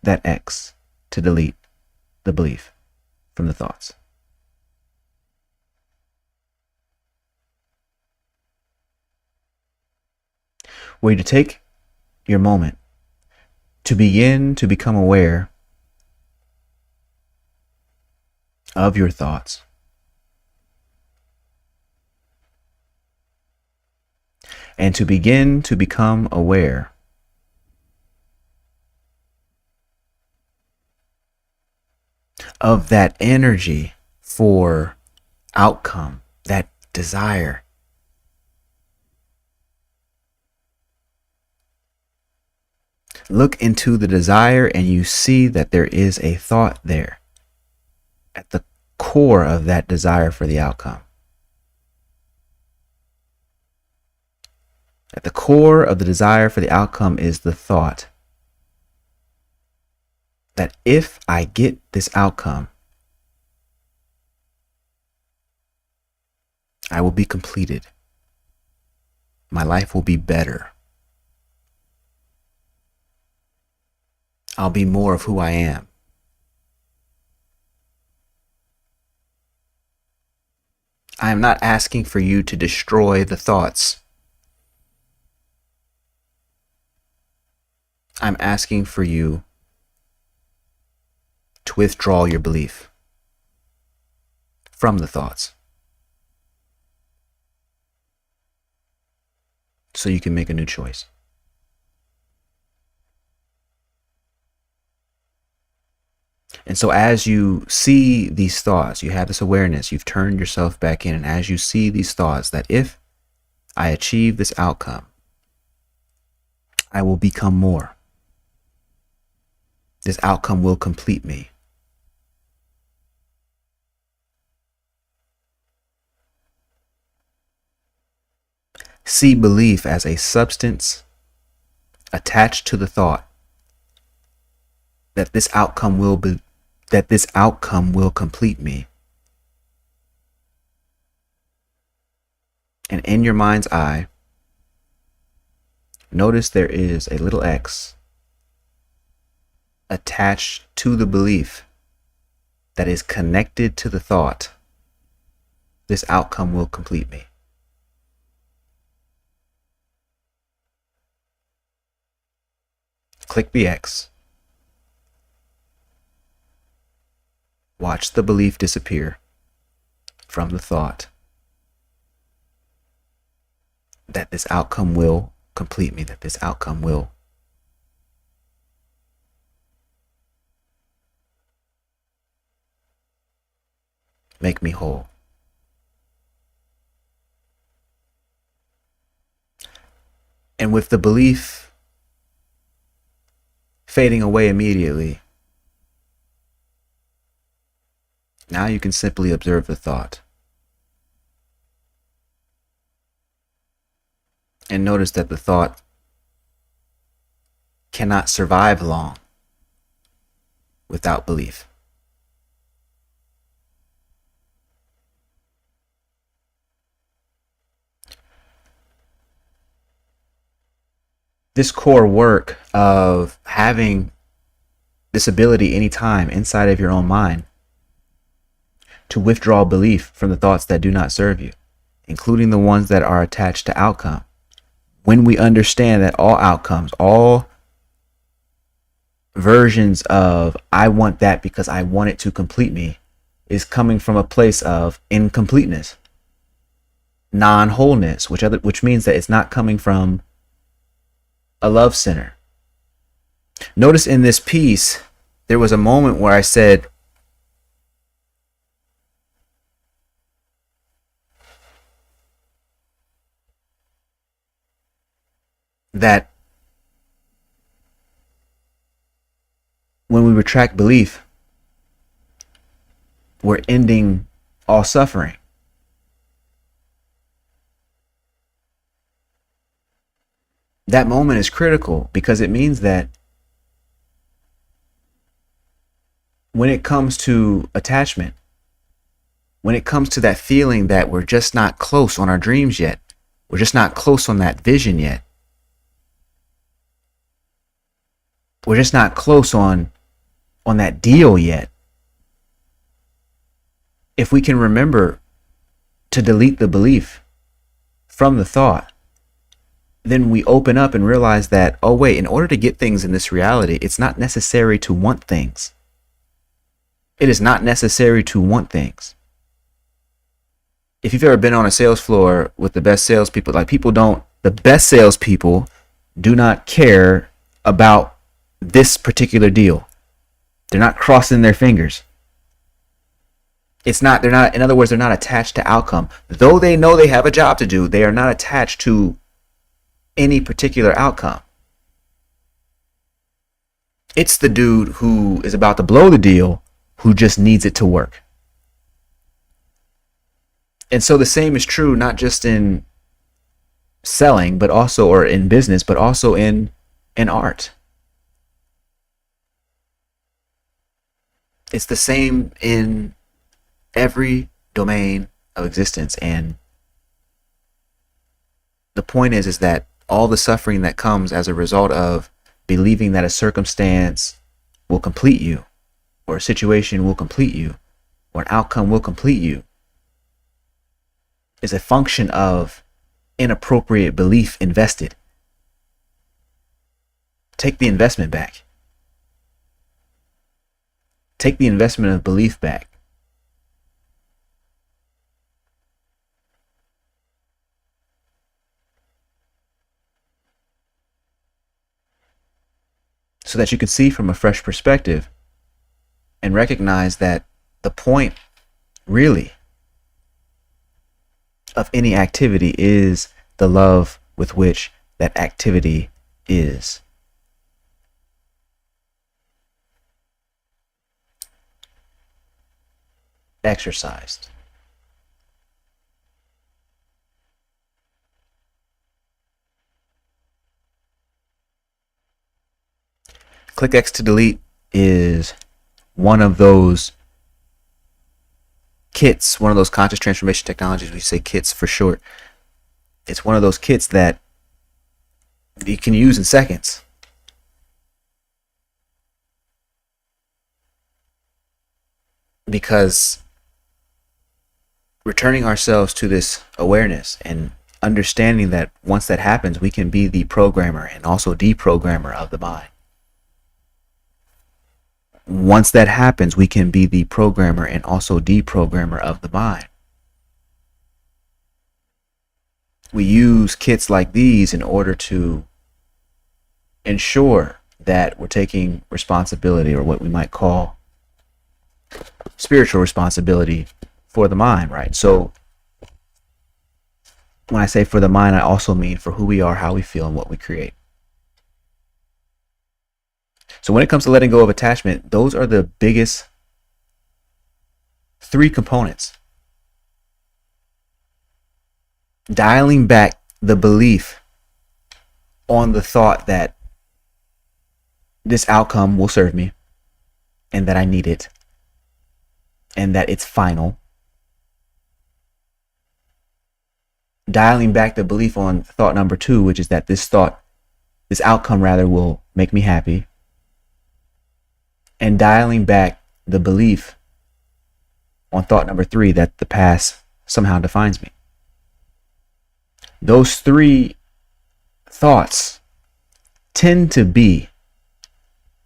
that X to delete the belief from the thoughts. Where you take your moment to begin to become aware of your thoughts. And to begin to become aware of that energy for outcome, that desire. Look into the desire and you see that there is a thought there at the core of that desire for the outcome. At the core of the desire for the outcome is the thought that if I get this outcome, I will be completed. My life will be better. I'll be more of who I am. I am not asking for you to destroy the thoughts. I'm asking for you to withdraw your belief from the thoughts so you can make a new choice. And so as you see these thoughts, you have this awareness, you've turned yourself back in, and as you see these thoughts that if I achieve this outcome, I will become more. This outcome will complete me. See belief as a substance attached to the thought that this outcome will complete me. And in your mind's eye, notice there is a little X attached to the belief that is connected to the thought, this outcome will complete me. Click the X. Watch the belief disappear from the thought that this outcome will complete me, that this outcome will make me whole. And with the belief fading away immediately, now you can simply observe the thought. And notice that the thought cannot survive long without belief. This core work of having this ability anytime inside of your own mind to withdraw belief from the thoughts that do not serve you, including the ones that are attached to outcome. When we understand that all outcomes, all versions of I want that because I want it to complete me, is coming from a place of incompleteness, non-wholeness, which means that it's not coming from a love center. Notice in this piece, there was a moment where I said, that when we retract belief, we're ending all suffering. That moment is critical because it means that when it comes to attachment, when it comes to that feeling that we're just not close on our dreams yet, we're just not close on that vision yet, we're just not close on that deal yet. If we can remember to delete the belief from the thought, then we open up and realize that, oh wait, in order to get things in this reality, it's not necessary to want things. It is not necessary to want things. If you've ever been on a sales floor with the best salespeople, the best salespeople do not care about this particular deal. They're not crossing their fingers. They're not, in other words, they're not attached to outcome. Though they know they have a job to do, they are not attached to any particular outcome. It's the dude who is about to blow the deal who just needs it to work. And so the same is true not just in selling, but also, or in business, but also in art. It's the same in every domain of existence. And the point is that all the suffering that comes as a result of believing that a circumstance will complete you, or a situation will complete you, or an outcome will complete you, is a function of inappropriate belief invested. Take the investment back. Take the investment of belief back. So that you can see from a fresh perspective and recognize that the point really of any activity is the love with which that activity is. Exercised. Click X to delete is one of those kits, one of those conscious transformation technologies. We say kits for short. It's one of those kits that you can use in seconds. Because returning ourselves to this awareness and understanding that once that happens, we can be the programmer and also deprogrammer of the mind. Once that happens, we can be the programmer and also deprogrammer of the mind. We use kits like these in order to ensure that we're taking responsibility, or what we might call spiritual responsibility, for the mind, right? So when I say for the mind, I also mean for who we are, how we feel, and what we create. So when it comes to letting go of attachment, those are the biggest three components. Dialing back the belief on the thought that this outcome will serve me, and that I need it, and that it's final. Dialing back the belief on thought number 2, which is that this outcome rather, will make me happy. And dialing back the belief on thought number 3, that the past somehow defines me. Those 3 thoughts tend to be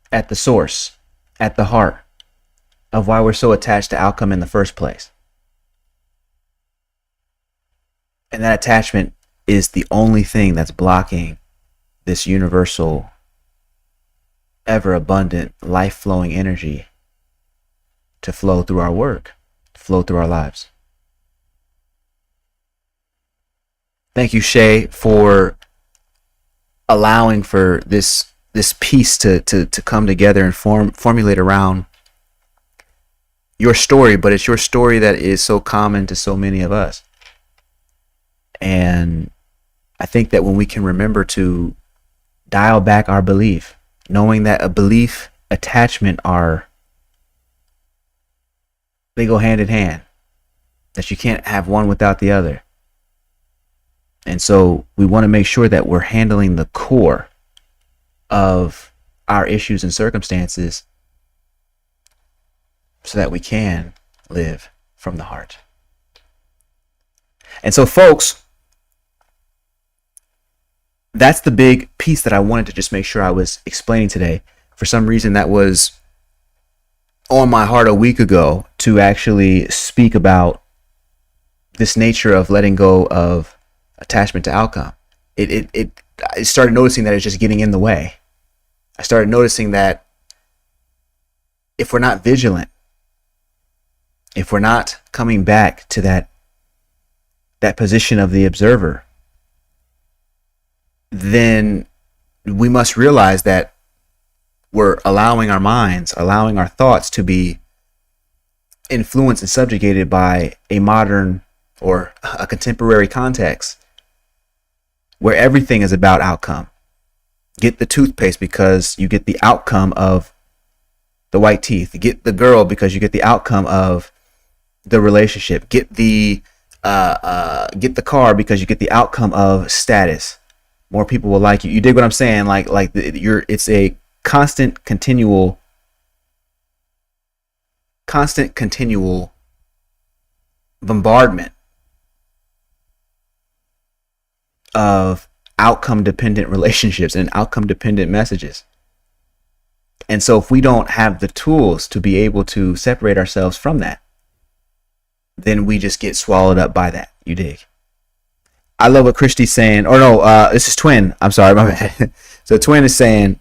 at the source, at the heart of why we're so attached to outcome in the first place. And that attachment is the only thing that's blocking this universal, ever abundant, life flowing energy to flow through our work, to flow through our lives. Thank you, Shay, for allowing for this piece to come together and formulate around your story, but it's your story that is so common to so many of us. And I think that when we can remember to dial back our belief, knowing that a belief, attachment they go hand in hand, that you can't have one without the other. And so we want to make sure that we're handling the core of our issues and circumstances so that we can live from the heart. And so, folks, that's the big piece that I wanted to just make sure I was explaining today. For some reason, that was on my heart a week ago, to actually speak about this nature of letting go of attachment to outcome. I started noticing that it's just getting in the way. I started noticing that if we're not vigilant, if we're not coming back to that position of the observer, then we must realize that we're allowing our minds, allowing our thoughts to be influenced and subjugated by a modern or a contemporary context where everything is about outcome. Get the toothpaste because you get the outcome of the white teeth. Get the girl because you get the outcome of the relationship. Get the car because you get the outcome of status. More people will like you. You dig what I'm saying? It's a constant continual bombardment of outcome dependent relationships and outcome dependent messages. And so if we don't have the tools to be able to separate ourselves from that, then we just get swallowed up by that. You dig? I love what Christy's saying. Or no, this is Twin. I'm sorry, my bad. So Twin is saying,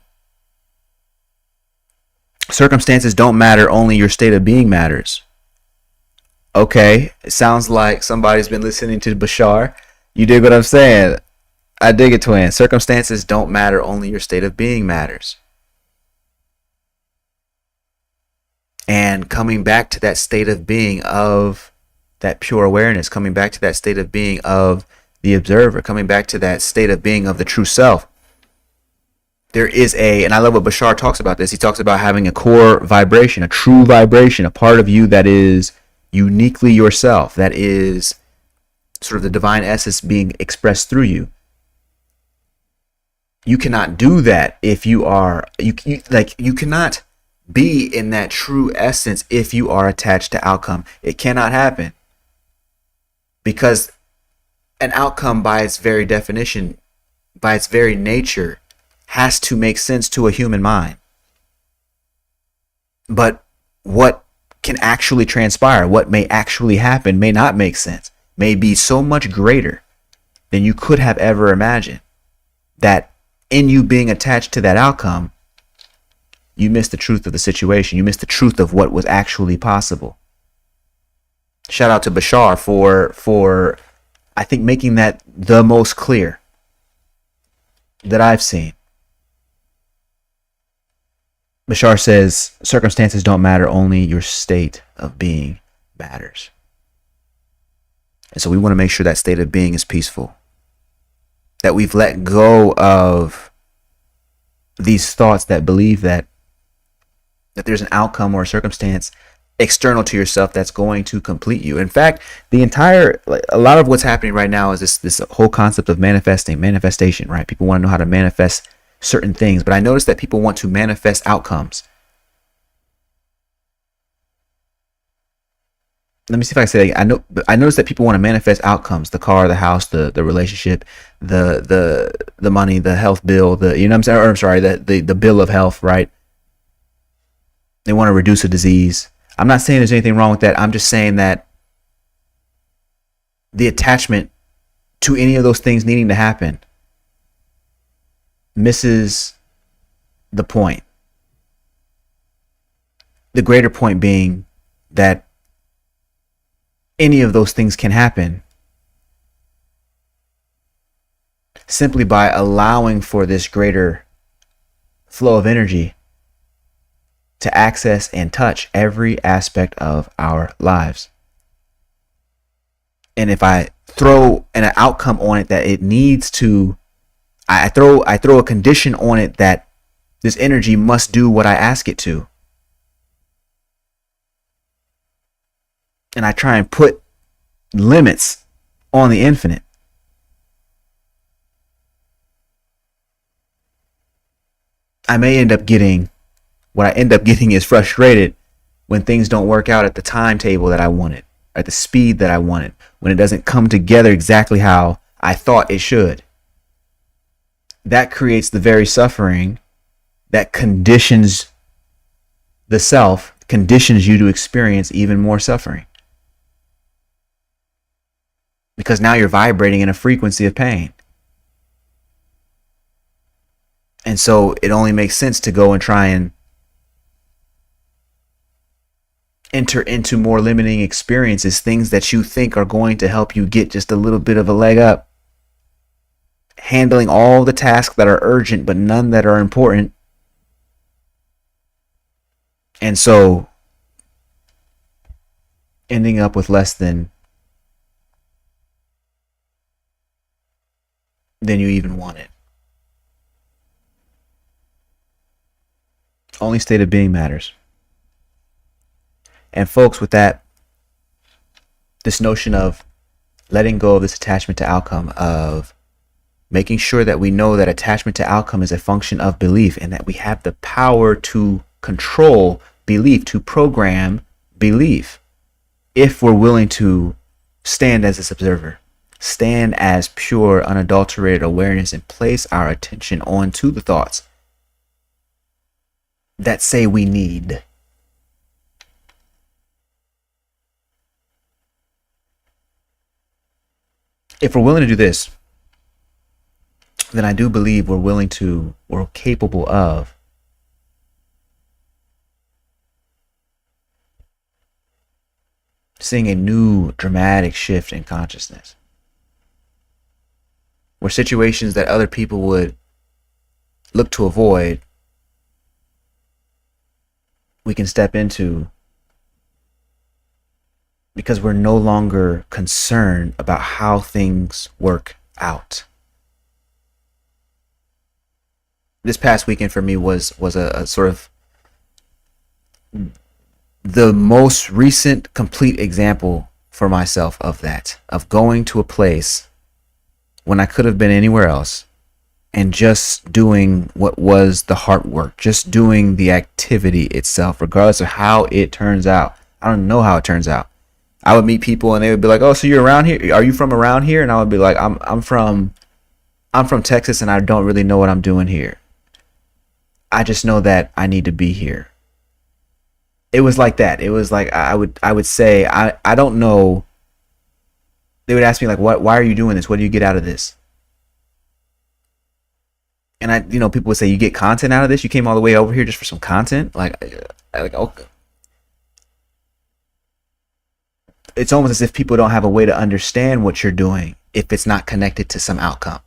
circumstances don't matter, only your state of being matters. Okay, it sounds like somebody's been listening to Bashar. You dig what I'm saying? I dig it, Twin. Circumstances don't matter, only your state of being matters. And coming back to that state of being of that pure awareness, coming back to that state of being of the observer, coming back to that state of being of the true self. There is and I love what Bashar talks about this. He talks about having a core vibration, a true vibration, a part of you that is uniquely yourself, that is sort of the divine essence being expressed through you. You cannot do that if you cannot be in that true essence if you are attached to outcome. It cannot happen, because an outcome, by its very definition, by its very nature, has to make sense to a human mind. But what can actually transpire, what may actually happen, may not make sense, may be so much greater than you could have ever imagined, that in you being attached to that outcome, you miss the truth of the situation. You miss the truth of what was actually possible. Shout out to Bashar for I think making that the most clear that I've seen. Bashar says, circumstances don't matter, only your state of being matters. And so we want to make sure that state of being is peaceful, that we've let go of these thoughts that believe that there's an outcome or a circumstance external to yourself that's going to complete you. In fact, a lot of what's happening right now is this whole concept of manifestation, right? People want to know how to manifest certain things, but I noticed that people want to manifest outcomes. Let me see if I can say that. I noticed that people want to manifest outcomes: the car, the house, the relationship, the money, the health bill, the bill of health, right? They want to reduce a disease. I'm not saying there's anything wrong with that. I'm just saying that the attachment to any of those things needing to happen misses the point. The greater point being that any of those things can happen simply by allowing for this greater flow of energy to access and touch every aspect of our lives. And if I throw an outcome on it that it needs to, I throw a condition on it that this energy must do what I ask it to, and I try and put limits on the infinite, I may end up getting, what I end up getting is frustrated when things don't work out at the timetable that I wanted, at the speed that I wanted, when it doesn't come together exactly how I thought it should. That creates the very suffering that conditions the self, conditions you to experience even more suffering. Because now you're vibrating in a frequency of pain. And so it only makes sense to go and try and enter into more limiting experiences, things that you think are going to help you get just a little bit of a leg up, handling all the tasks that are urgent but none that are important. And so ending up with less than you even wanted. Only state of being matters. And folks, with that, this notion of letting go of this attachment to outcome, of making sure that we know that attachment to outcome is a function of belief, and that we have the power to control belief, to program belief, if we're willing to stand as this observer, stand as pure, unadulterated awareness, and place our attention onto the thoughts that say we need. If we're willing to do this, then I do believe we're capable of seeing a new dramatic shift in consciousness, where situations that other people would look to avoid, we can step into, because we're no longer concerned about how things work out. This past weekend for me was a sort of the most recent complete example for myself of that, of going to a place when I could have been anywhere else and just doing what was the heart work, just doing the activity itself, regardless of how it turns out. I don't know how it turns out. I would meet people and they would be like, "Oh, so you're around here? Are you from around here?" And I would be like, I'm from Texas, and I don't really know what I'm doing here. I just know that I need to be here." It was like that. It was like I would say, I don't know. They would ask me like, why are you doing this? What do you get out of this? And people would say, "You get content out of this? You came all the way over here just for some content?" Like okay. It's almost as if people don't have a way to understand what you're doing if it's not connected to some outcome.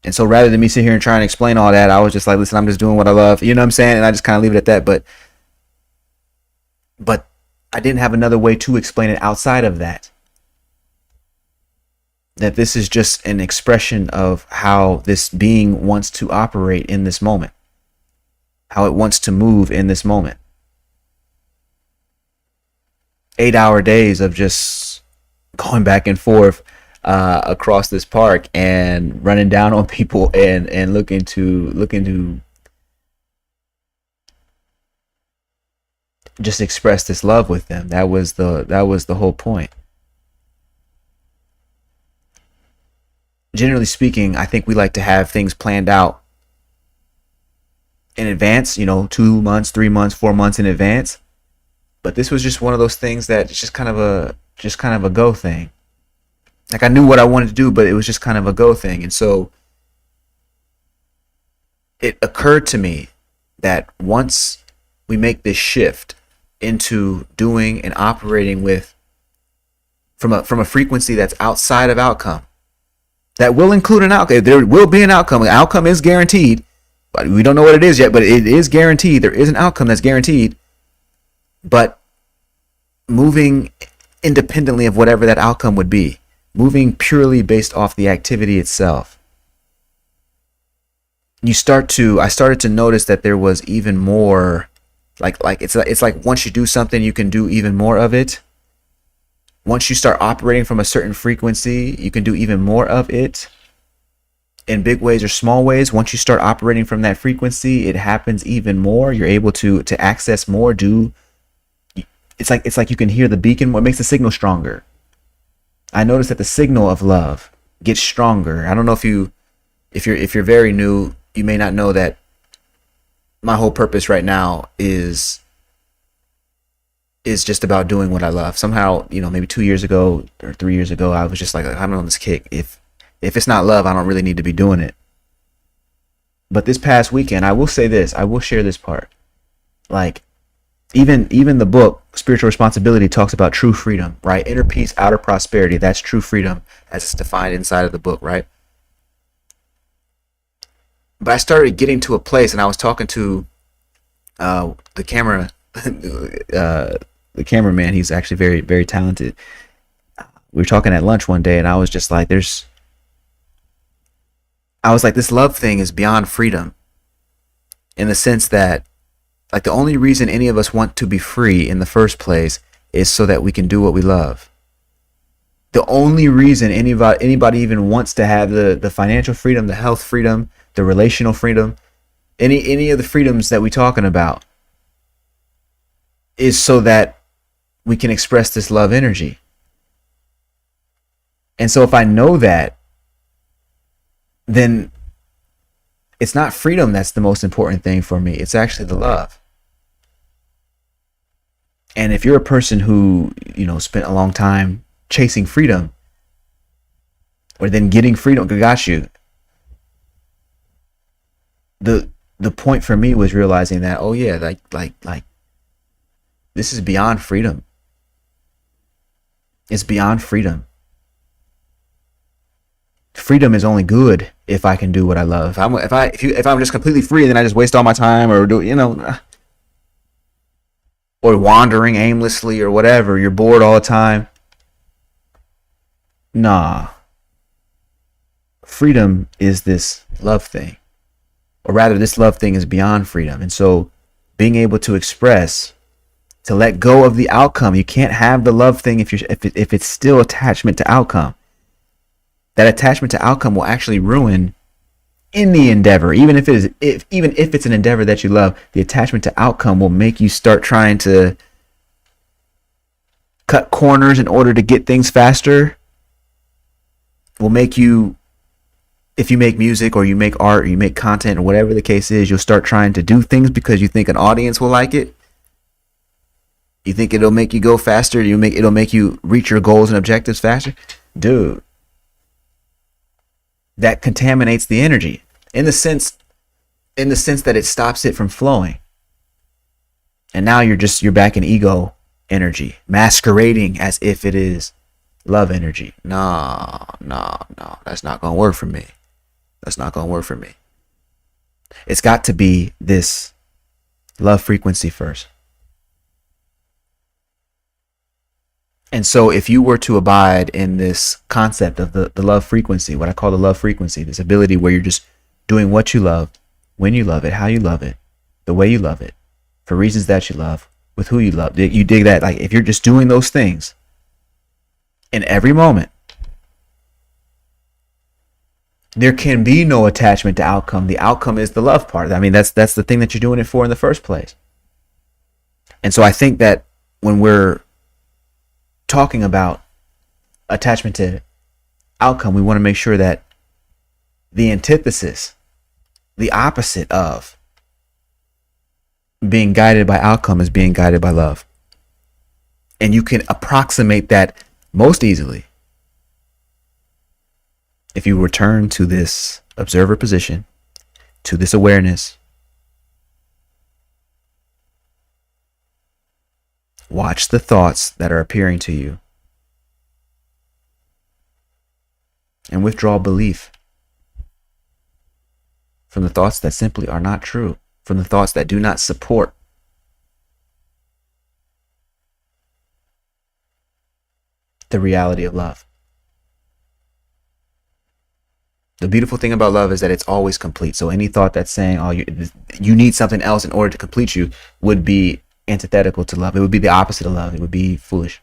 And so rather than me sit here and try and explain all that, I was just like, listen, I'm just doing what I love. You know what I'm saying? And I just kind of leave it at that. But I didn't have another way to explain it outside of that. That this is just an expression of how this being wants to operate in this moment. How it wants to move in this moment. 8-hour days of just going back and forth across this park and running down on people and looking to just express this love with them. That was the whole point. Generally speaking, I think we like to have things planned out in advance, 2 months, 3 months, 4 months in advance. But this was just one of those things that it's just kind of a go thing. Like I knew what I wanted to do, but it was just kind of a go thing. And so it occurred to me that once we make this shift into doing and operating with from a frequency that's outside of outcome, that will include an outcome. There will be an outcome. An outcome is guaranteed, but we don't know what it is yet, but it is guaranteed. There is an outcome that's guaranteed. But moving independently of whatever that outcome would be, moving purely based off the activity itself, I started to notice that there was even more, like it's like once you do something, you can do even more of it. Once you start operating from a certain frequency, you can do even more of it. In big ways or small ways, once you start operating from that frequency, it happens even more. You're able to access more, It's like you can hear the beacon. What makes the signal stronger? I noticed that the signal of love gets stronger. I don't know if you're very new, you may not know that my whole purpose right now is just about doing what I love. Somehow, maybe 2 years ago or 3 years ago, I was just like, I'm on this kick. If it's not love, I don't really need to be doing it. But this past weekend, I will say this. I will share this part. Like, Even the book Spiritual Responsibility talks about true freedom, right? Inner peace, outer prosperity. That's true freedom as it's defined inside of the book, right? But I started getting to a place, and I was talking to the camera, the cameraman. He's actually very, very talented. We were talking at lunch one day, and I was just like, this love thing is beyond freedom, in the sense that, like, the only reason any of us want to be free in the first place is so that we can do what we love. The only reason anybody even wants to have the financial freedom, the health freedom, the relational freedom, any of the freedoms that we're talking about, is so that we can express this love energy. And so if I know that, then it's not freedom that's the most important thing for me. It's actually the love. And if you're a person who, spent a long time chasing freedom, or then getting freedom, got you. The point for me was realizing that, oh yeah, like this is beyond freedom. It's beyond freedom. Freedom is only good if I can do what I love. If I'm just completely free, then I just waste all my time, or or wandering aimlessly or whatever. You're bored all the time. Nah. Freedom is this love thing, or rather, this love thing is beyond freedom. And so, being able to express, to let go of the outcome. You can't have the love thing if it's still attachment to outcome. That attachment to outcome will actually ruin any endeavor, even if it's an endeavor that you love. The attachment to outcome will make you start trying to cut corners in order to get things faster. Will make you, if you make music or you make art or you make content or whatever the case is, you'll start trying to do things because you think an audience will like it. You think it'll make you go faster. It'll make you reach your goals and objectives faster, dude. That contaminates the energy in the sense that it stops it from flowing. And now you're back in ego energy, masquerading as if it is love energy. No, that's not gonna work for me. That's not gonna work for me. It's got to be this love frequency first. And so if you were to abide in this concept of the love frequency, what I call the love frequency, this ability where you're just doing what you love, when you love it, how you love it, the way you love it, for reasons that you love, with who you love, you dig that? Like, if you're just doing those things in every moment, there can be no attachment to outcome. The outcome is the love part. I mean, that's the thing that you're doing it for in the first place. And so I think that when we're talking about attachment to outcome, we want to make sure that the antithesis, the opposite of being guided by outcome, is being guided by love. And you can approximate that most easily if you return to this observer position, to this awareness. Watch the thoughts that are appearing to you and withdraw belief from the thoughts that simply are not true, from the thoughts that do not support the reality of love. The beautiful thing about love is that it's always complete. So any thought that's saying, oh, you need something else in order to complete you, would be antithetical to love. It would be the opposite of love. It would be foolish.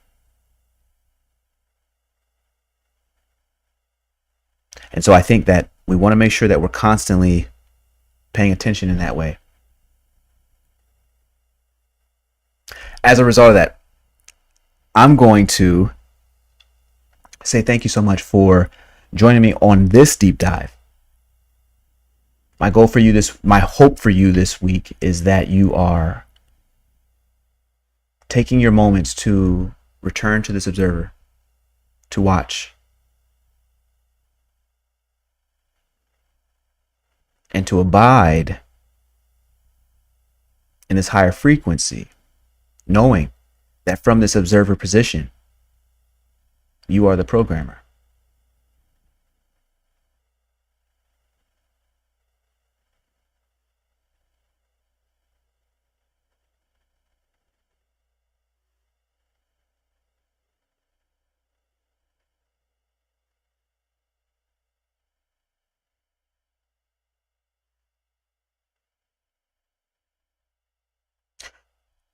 And so I think that we want to make sure that we're constantly paying attention in that way. As a result of that, I'm going to say thank you so much for joining me on this deep dive. My hope for you this week is that you are taking your moments to return to this observer, to watch, and to abide in this higher frequency knowing that from this observer position, you are the programmer.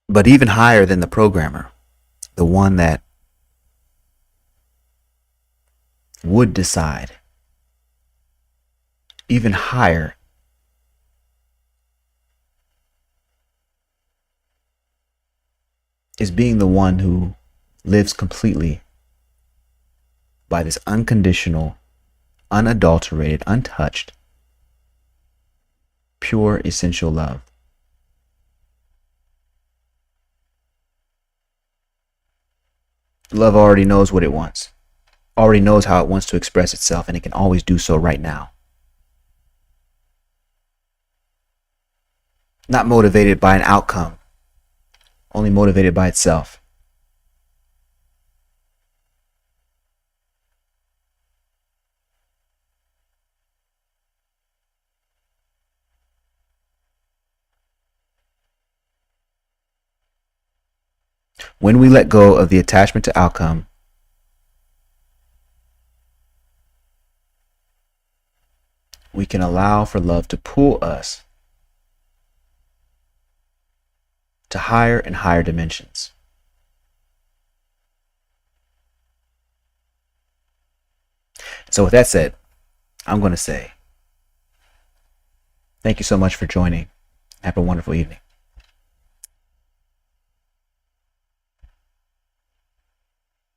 But even higher than the programmer, the one that would decide, even higher, is being the one who lives completely by this unconditional, unadulterated, untouched, pure, essential love. Love already knows what it wants, already knows how it wants to express itself, and it can always do so right now. Not motivated by an outcome, only motivated by itself. When we let go of the attachment to outcome, we can allow for love to pull us to higher and higher dimensions. So with that said, I'm going to say thank you so much for joining. Have a wonderful evening.